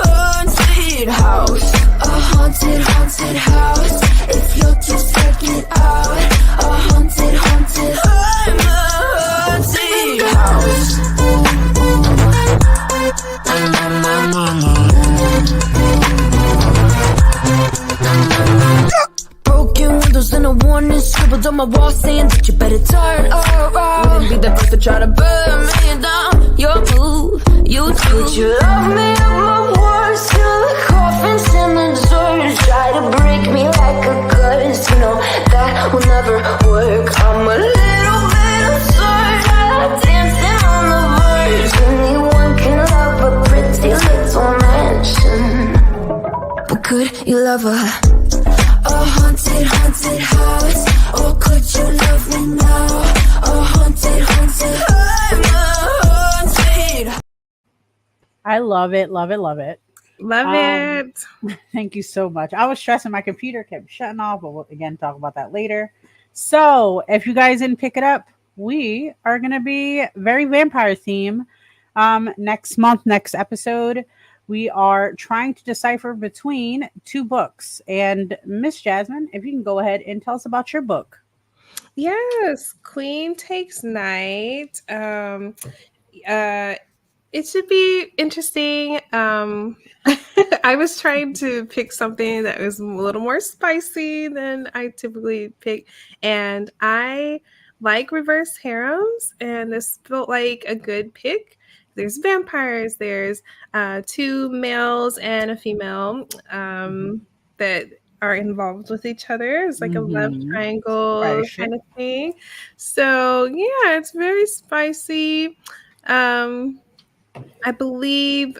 haunted house. A haunted, haunted house. If you'll just check it out. A haunted, haunted. I'm a haunted house. Broken windows and a warning scribbled on my wall saying that you better turn around. Wouldn't be the first to try to burn me down. Your move, you too. Would you love me at my worst? Till the coffins and the doors try to break me like a curse. You know that will never work. I'm a little bit absurd. I like dancing on the verge. Anyone can love a pretty little mansion. But could you love her? A haunted, haunted house. Or could you love me now? A haunted, haunted. I'm a haunted. I love it, love it, love it. Love it. Thank you so much. I was stressing. My computer kept shutting off, but we'll again talk about that later. So if you guys didn't pick it up, we are going to be very vampire theme next month, next episode. We are trying to decipher between 2 books. And Miss Jasmine, if you can go ahead and tell us about your book. Yes, Queen Takes Night. It should be interesting. I was trying to pick something that was a little more spicy than I typically pick, and I like reverse harems, and this felt like a good pick. There's vampires. There's 2 males and a female that are involved with each other. It's like a love Mhm. triangle Spicy. kind of thing. So yeah, it's very spicy. I believe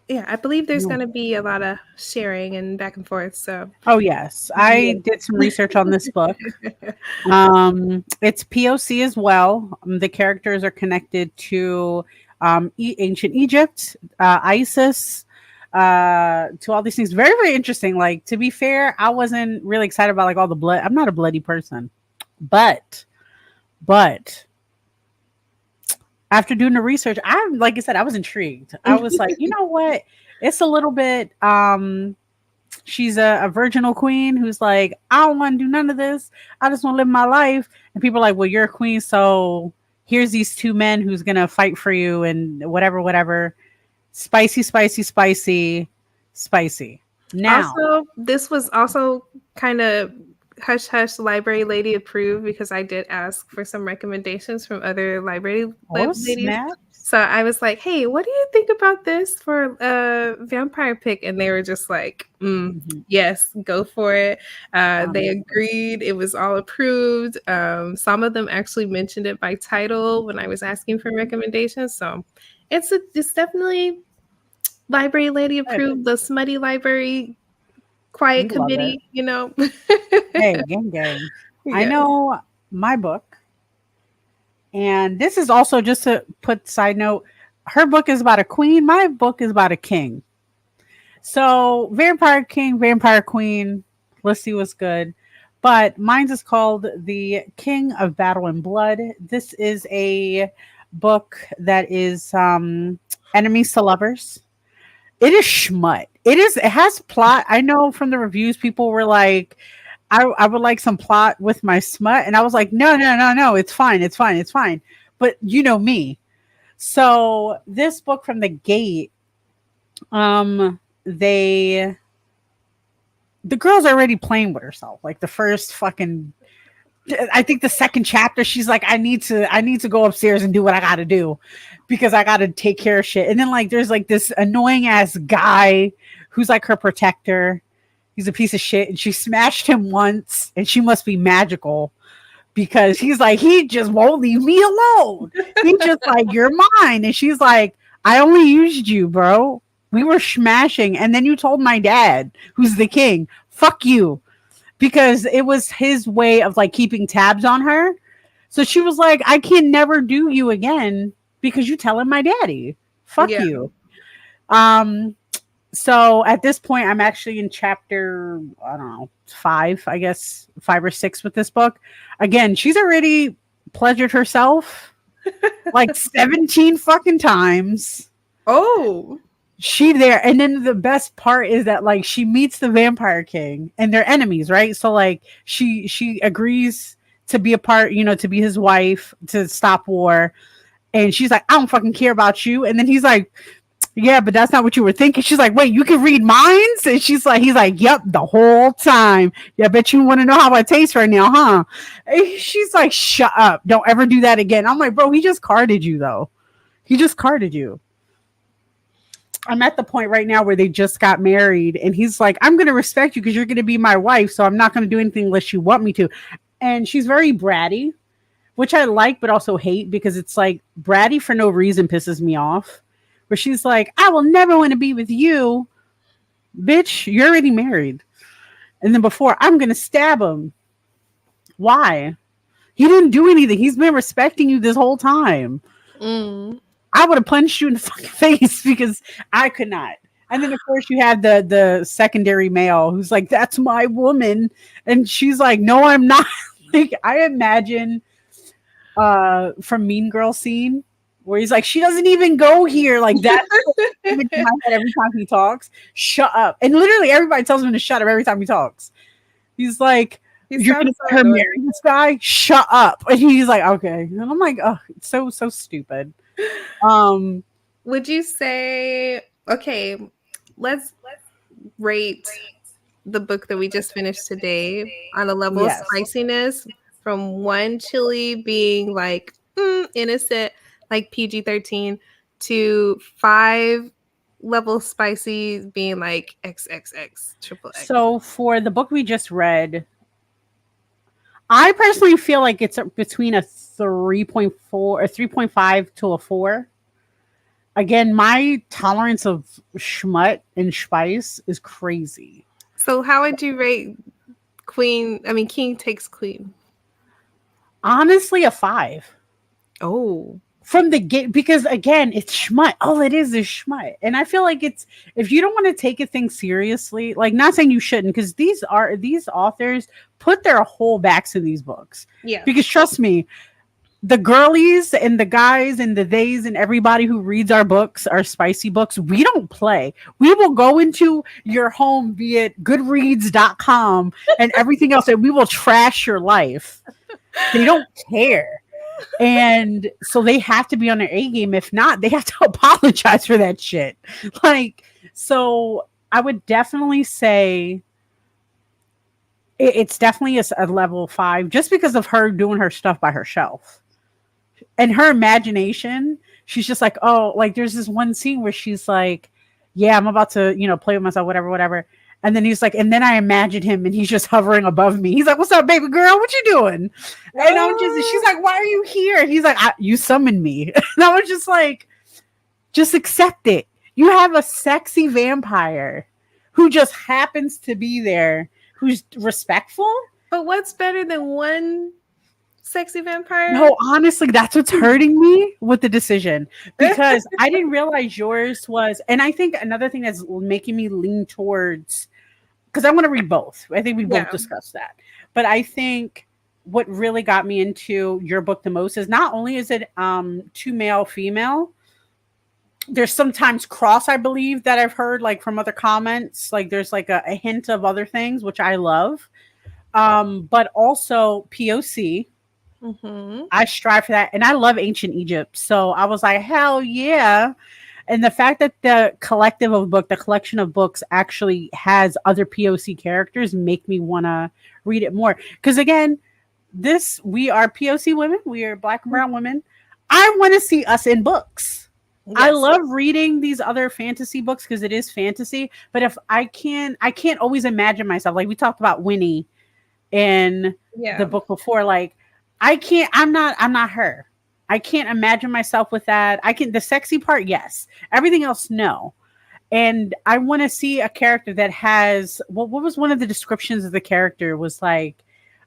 I believe there's going to be a lot of sharing and back and forth. So, Oh yes, yeah. I did some research on this book. It's POC as well. The characters are connected to ancient Egypt, ISIS, to all these things. Very, very interesting. Like, to be fair, I wasn't really excited about like all the blood. I'm not a bloody person, but after doing the research, like I said, I was intrigued. I was like, you know what? It's a little bit she's a virginal queen who's like, I don't want to do none of this. I just want to live my life. And people are like, well, you're a queen, so here's these two men who's gonna fight for you and whatever. Spicy, spicy, spicy, spicy. Now, Also, this was also kind of hush hush library lady approved because I did ask for some recommendations from other library ladies. snap. So I was like, hey, what do you think about this for a vampire pick? And they were just like, yes, go for it. They agreed. It was all approved. Some of them actually mentioned it by title when I was asking for recommendations. So it's definitely library lady approved, the smutty library quiet committee, you know. Hey, gang. Yeah. I know my book. And this is also, just to put side note, her book is about a queen. My book is about a king. So vampire king, vampire queen. Let's see what's good. But mine's is called The King of Battle and Blood. This is a book that is enemies to lovers. It is schmut. It has plot. I know from the reviews, people were like, I would like some plot with my smut. And I was like, no. It's fine. But you know me. So this book from the gate, the girl's already playing with herself. Like the first fucking, I think the second chapter, she's like, I need to go upstairs and do what I gotta do because I gotta take care of shit. And then like there's like this annoying ass guy who's like her protector. He's a piece of shit, and she smashed him once, and she must be magical because he's like, he just won't leave me alone. He's just like, you're mine. And she's like, I only used you, bro. We were smashing. And then you told my dad, who's the king, fuck you. Because it was his way of like keeping tabs on her. So she was like, I can never do you again because you telling my daddy. Fuck you. So at this point, I'm actually in chapter, I don't know, 5, I guess 5 or 6 with this book. Again, she's already pleasured herself like 17 fucking times. Oh, she there. And then the best part is that like she meets the vampire king and they're enemies, right? So like she agrees to be a part, to be his wife, to stop war. And she's like, I don't fucking care about you. And then he's like, yeah, but that's not what you were thinking. She's like, wait, you can read minds? And he's like, yep, the whole time. Yeah, I bet you want to know how I taste right now, huh? And she's like, shut up. Don't ever do that again. I'm like, bro, he just carded you, though. He just carded you. I'm at the point right now where they just got married. And he's like, I'm going to respect you because you're going to be my wife. So I'm not going to do anything unless you want me to. And she's very bratty, which I like, but also hate because it's like bratty for no reason pisses me off. Where she's like, I will never want to be with you. Bitch, you're already married. And then before, I'm going to stab him. Why? He didn't do anything. He's been respecting you this whole time. I would have punched you in the fucking face because I could not. And then, of course, you have the secondary male who's like, that's my woman. And she's like, no, I'm not. Like, I imagine from Mean Girl scene, where he's like, she doesn't even go here. Like that. In my head every time he talks. Shut up. And literally everybody tells him to shut up every time he talks. He's like, you're going to let her marry this guy? Shut up. And he's like, okay. And I'm like, oh, it's so stupid. Would you say, okay, let's rate the book that we just finished today on a level of spiciness from 1 chili being like innocent, like PG-13, to 5 level spicy being like XXX triple X. So for the book we just read, I personally feel like it's between a 3.4 or 3.5 to a 4. Again, my tolerance of schmut and spice is crazy. So how would you rate King Takes Queen? Honestly, a 5. Oh. From the get, because again, it's schmut. All it is schmut. And I feel like it's, if you don't want to take a thing seriously, like, not saying you shouldn't, because these authors put their whole backs in these books. Yeah. Because trust me, the girlies and the guys and the theys and everybody who reads our books, our spicy books, we don't play. We will go into your home, be it goodreads.com and everything else, and we will trash your life. They don't care. And so they have to be on their A game. If not, they have to apologize for that shit. Like, so I would definitely say it's definitely a level 5 just because of her doing her stuff by herself. And her imagination, she's just like, oh, like there's this one scene where she's like, yeah, I'm about to, play with myself, whatever. And then he's like, and then I imagined him and he's just hovering above me. He's like, what's up, baby girl? What you doing? And she's like, why are you here? He's like, you summoned me. And I was just like, just accept it. You have a sexy vampire who just happens to be there, who's respectful. But what's better than one sexy vampire? No, honestly, that's what's hurting me with the decision, because I didn't realize yours was, and I think another thing that's making me lean towards, because I want to read both. I think we both discussed that, but I think what really got me into your book the most is not only is it 2 male female. There's sometimes cross, I believe, that I've heard like from other comments. Like there's like a hint of other things, which I love, but also POC. Mm-hmm. I strive for that, and I love ancient Egypt, so I was like, hell yeah. And the fact that the collection of books actually has other POC characters make me want to read it more, because again, we are POC women, we are Black and brown women. I want to see us in books. Yes. I love reading these other fantasy books because it is fantasy, but if I can't always imagine myself, like we talked about Winnie in the book before, like I'm not her. I can't imagine myself with that. The sexy part, yes. Everything else, no. And I want to see a character that has, what was one of the descriptions of the character was like,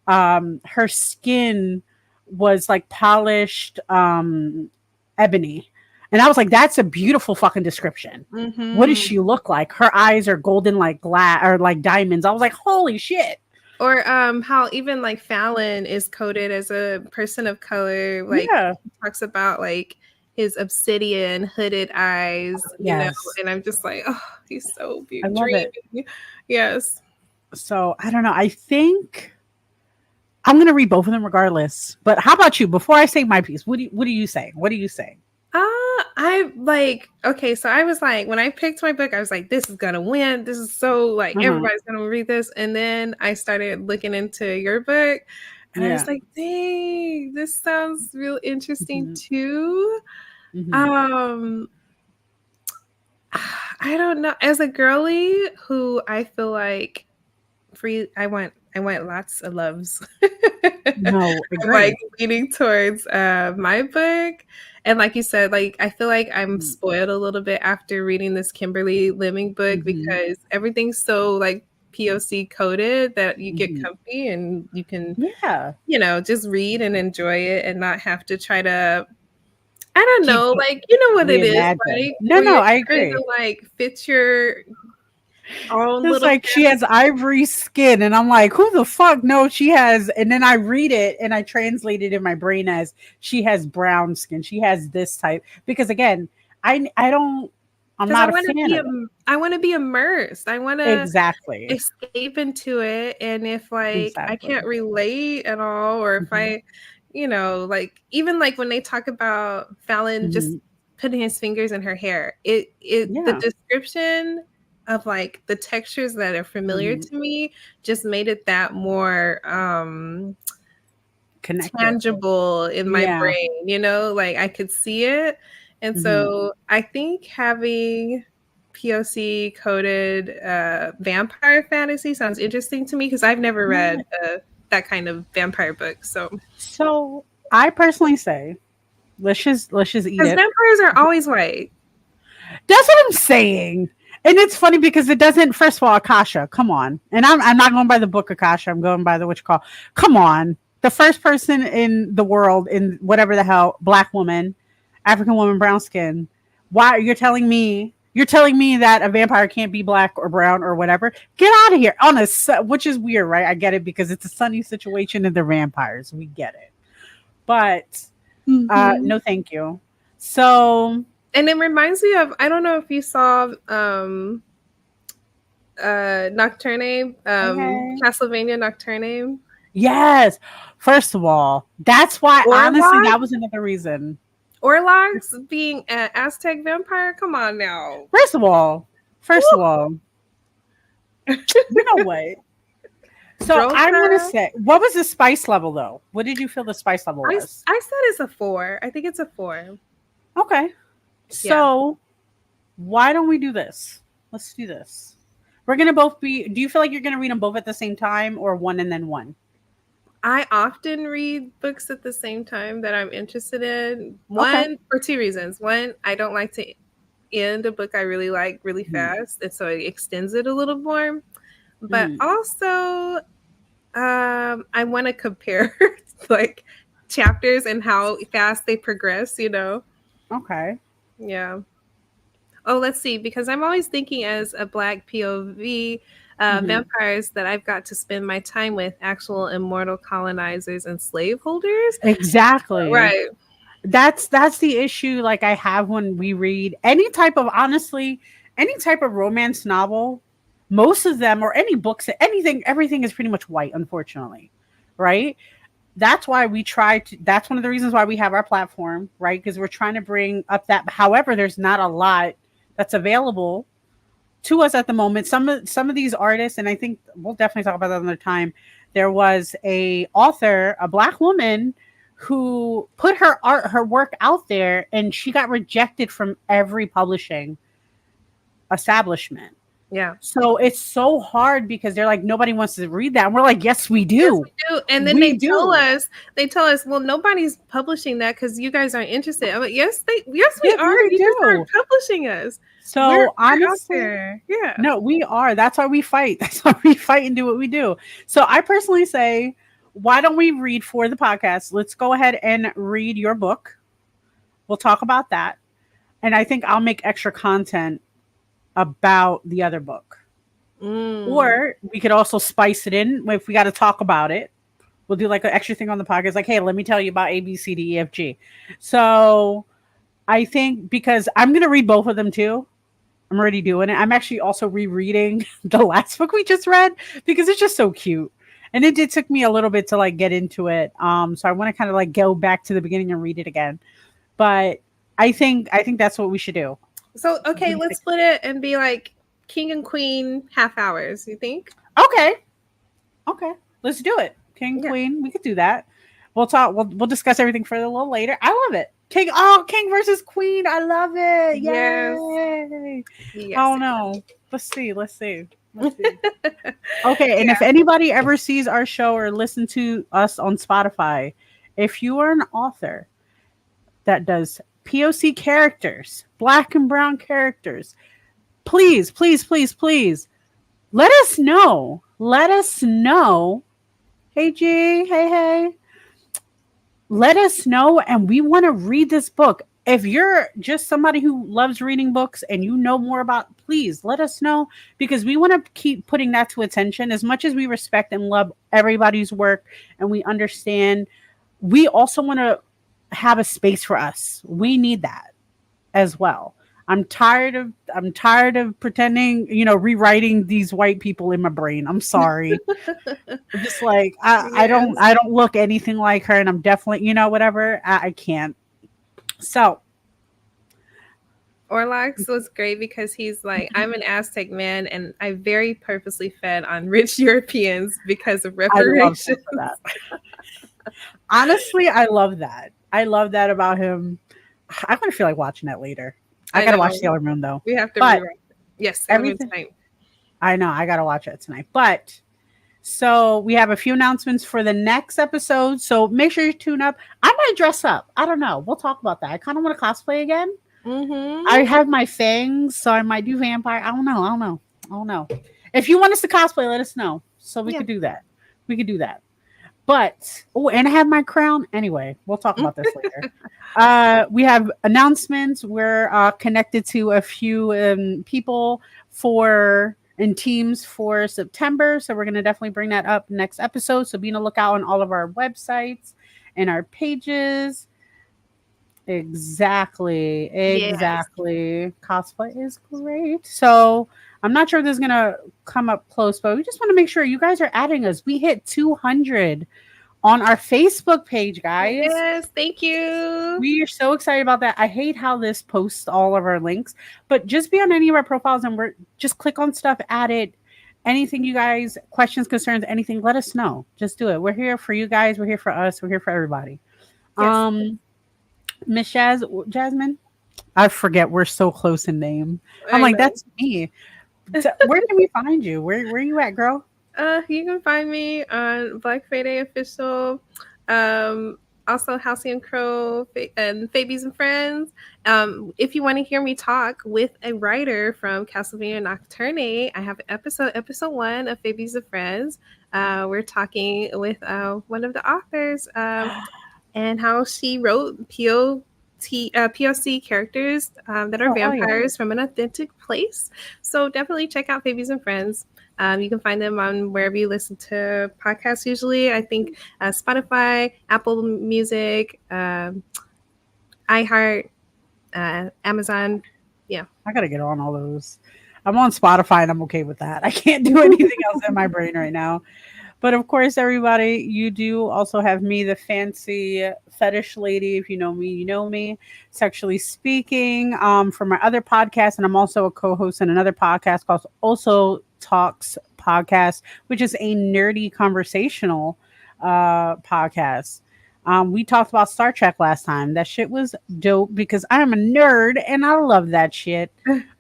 her skin was like polished ebony. And I was like, that's a beautiful fucking description. Mm-hmm. What does she look like? Her eyes are golden like glass or like diamonds. I was like, holy shit. Or how even like Fallon is coded as a person of color. Like he talks about like his obsidian hooded eyes, you know, and I'm just like, oh, he's so beautiful. I love it. Yes. So I don't know. I think I'm gonna read both of them regardless. But how about you? Before I say my piece, what do you say? What do you say? I like, okay, so I was like, when I picked my book, I was like, this is gonna win. This is so like everybody's gonna read this. And then I started looking into your book and I was like, dang, this sounds real interesting too. I don't know. As a girly who I feel like I want lots of loves. No, I'm like leaning towards my book. And like you said, like I feel like I'm spoiled a little bit after reading this Kimberly Lemming book because everything's so like POC coded that you get comfy and you can just read and enjoy it and not have to try to, I don't know, like you know what it is, right? No, I agree. To, like fit your own it's like she has ivory skin and I'm like, who the fuck? No, she has, and then I read it and I translate it in my brain as she has brown skin, she has this type, because again, I'm not a fan of it. I want to be immersed. I want to escape into it, and if like I can't relate at all, or if I like even like when they talk about Fallon just putting his fingers in her hair, the description of like the textures that are familiar to me just made it that more tangible in my brain, like I could see it. And so I think having POC coded vampire fantasy sounds interesting to me because I've never read that kind of vampire book. So I personally say, let's just eat because it. vampires are always white. That's what I'm saying. And it's funny because it doesn't. First of all, Akasha, come on. And I'm not going by the book Akasha. I'm going by the what you call. Come on, the first person in the world in whatever the hell, black woman, African woman, brown skin. Why you're telling me that a vampire can't be black or brown or whatever? Get out of here. Which is weird, right? I get it because it's a sunny situation and they're vampires. We get it, but no, thank you. So. And it reminds me of, I don't know if you saw Nocturne, Castlevania Nocturne. Yes. First of all, that's why, honestly, that was another reason. Orlogs being an Aztec vampire? Come on now. First of all, you know what? So I'm going to say, what was the spice level, though? What did you feel the spice level was? I said it's a 4. I think it's a 4. Okay. So why don't we do this? Let's do this. We're going to both do you feel like you're going to read them both at the same time or one and then one? I often read books at the same time that I'm interested in. One, for 2 reasons. One, I don't like to end a book I really like really fast. And so it extends it a little more. But also, I want to compare like chapters and how fast they progress, you know? Okay. Yeah. Oh, let's see. Because I'm always thinking as a Black POV, vampires that I've got to spend my time with, actual immortal colonizers and slaveholders. Exactly. Right. That's the issue. Like I have when we read any type of romance novel, most of them or any books, everything is pretty much white, unfortunately. Right. That's why that's one of the reasons why we have our platform, right? Because we're trying to bring up that. However, there's not a lot that's available to us at the moment. Some of these artists, and I think we'll definitely talk about that another time. There was a author, a Black woman, who put her work out there, and she got rejected from every publishing establishment. Yeah. So it's so hard because they're like, nobody wants to read that. And we're like, yes, we do. Yes, we do. And then they tell us, well, nobody's publishing that because you guys aren't interested. I'm like, yes, we are. Really you just aren't publishing us. So honestly, yeah. No, we are. That's why we fight. That's why we fight and do what we do. So I personally say, why don't we read for the podcast? Let's go ahead and read your book. We'll talk about that. And I think I'll make extra content about the other book. Or we could also spice it in if we got to talk about it. We'll do like an extra thing on the podcast, like, hey, let me tell you about A, B, C, D, E, F, G. So I think because I'm going to read both of them too. I'm already doing it. I'm actually also rereading the last book we just read because it's just so cute. And it did took me a little bit to like get into it. So I want to kind of like go back to the beginning and read it again. But I think that's what we should do. So, okay, let's split it and be like King and Queen half hours, you think? Okay. Let's do it. King, Queen, we could do that. We'll talk. We'll discuss everything further a little later. I love it. King versus Queen. I love it. Yay. Yes. Oh no. Let's see. Okay. And if anybody ever sees our show or listen to us on Spotify, if you are an author that does POC characters, Black and brown characters, please let us know. Hey G, hey. Let us know, and we want to read this book. If you're just somebody who loves reading books and you know more about, please let us know, because we want to keep putting that to attention. As much as we respect and love everybody's work and we understand, we also want to have a space for us. We need that as well. I'm tired of pretending, rewriting these white people in my brain. I'm sorry. I'm just like, I don't look anything like her, and I'm definitely, whatever. I can't. So Orlax was great because he's like, I'm an Aztec man, and I very purposely fed on rich Europeans because of reparations. Honestly, I love that. I love that about him. I'm gonna feel like watching that later. I gotta watch Sailor Moon though. We have to. Yes, Everything. tonight. I know. I gotta watch it tonight. But so we have a few announcements for the next episode. So make sure you tune up. I might dress up. I don't know. We'll talk about that. I kind of want to cosplay again. I have my fangs, so I might do vampire. I don't know. If you want us to cosplay, let us know. So we could do that. But and I have my crown. Anyway, we'll talk about this later. We have announcements. We're connected to a few people in teams for September. So we're gonna definitely bring that up next episode. So be on the lookout on all of our websites and our pages. Exactly. Yes. Cosplay is great. So I'm not sure this is gonna come up close, but we just want to make sure you guys are adding us. We hit 200 on our Facebook page, guys. Yes, thank you. We are so excited about that. I hate how this posts all of our links, but just be on any of our profiles and we're just click on stuff, add it. Anything you guys, questions, concerns, anything, let us know. Just do it. We're here for you guys. We're here for us. We're here for everybody. Yes. Miss Jasmine, I forget. We're so close in name. I'm like, that's me. So where can we find you? Where you at, girl? You can find me on Black Friday Official. Also Halcyon Crow and Fabies and Friends. If you want to hear me talk with a writer from Castlevania Nocturne, I have episode 1 of Fabies and Friends. We're talking with one of the authors and how she wrote POC characters that are vampires from an authentic place. So definitely check out Fabies and Friends. You can find them on wherever you listen to podcasts usually. I think Spotify, Apple Music, iHeart, Amazon. Yeah. I got to get on all those. I'm on Spotify and I'm okay with that. I can't do anything else in my brain right now. But of course, everybody, you do also have me, the fancy fetish lady. If you know me, you know me. Sexually Speaking, from my other podcast. And I'm also a co-host in another podcast called Also Talks Podcast, which is a nerdy conversational podcast. We talked about Star Trek last time. That shit was dope because I am a nerd and I love that shit.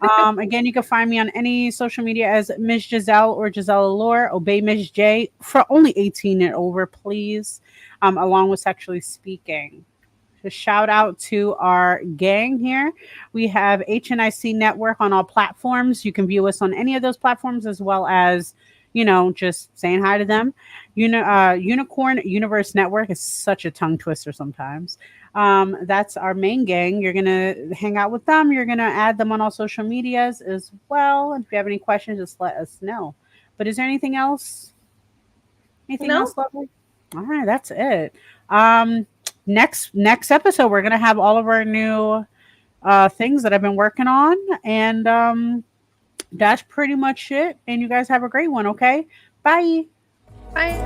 Again, you can find me on any social media as Miss Giselle or Giselle Allure. Obey Miss J for only 18 and over, please. Along with Sexually Speaking. A shout out to our gang here. We have HNIC Network on all platforms. You can view us on any of those platforms as well as, just saying hi to them. Unicorn Universe Network is such a tongue twister sometimes. That's our main gang. You're going to hang out with them. You're going to add them on all social medias as well. If you have any questions, just let us know. But is there anything else? Anything else, lovely? All right, that's it. Next episode, we're going to have all of our new things that I've been working on. And that's pretty much it. And you guys have a great one, okay? Bye. Bye.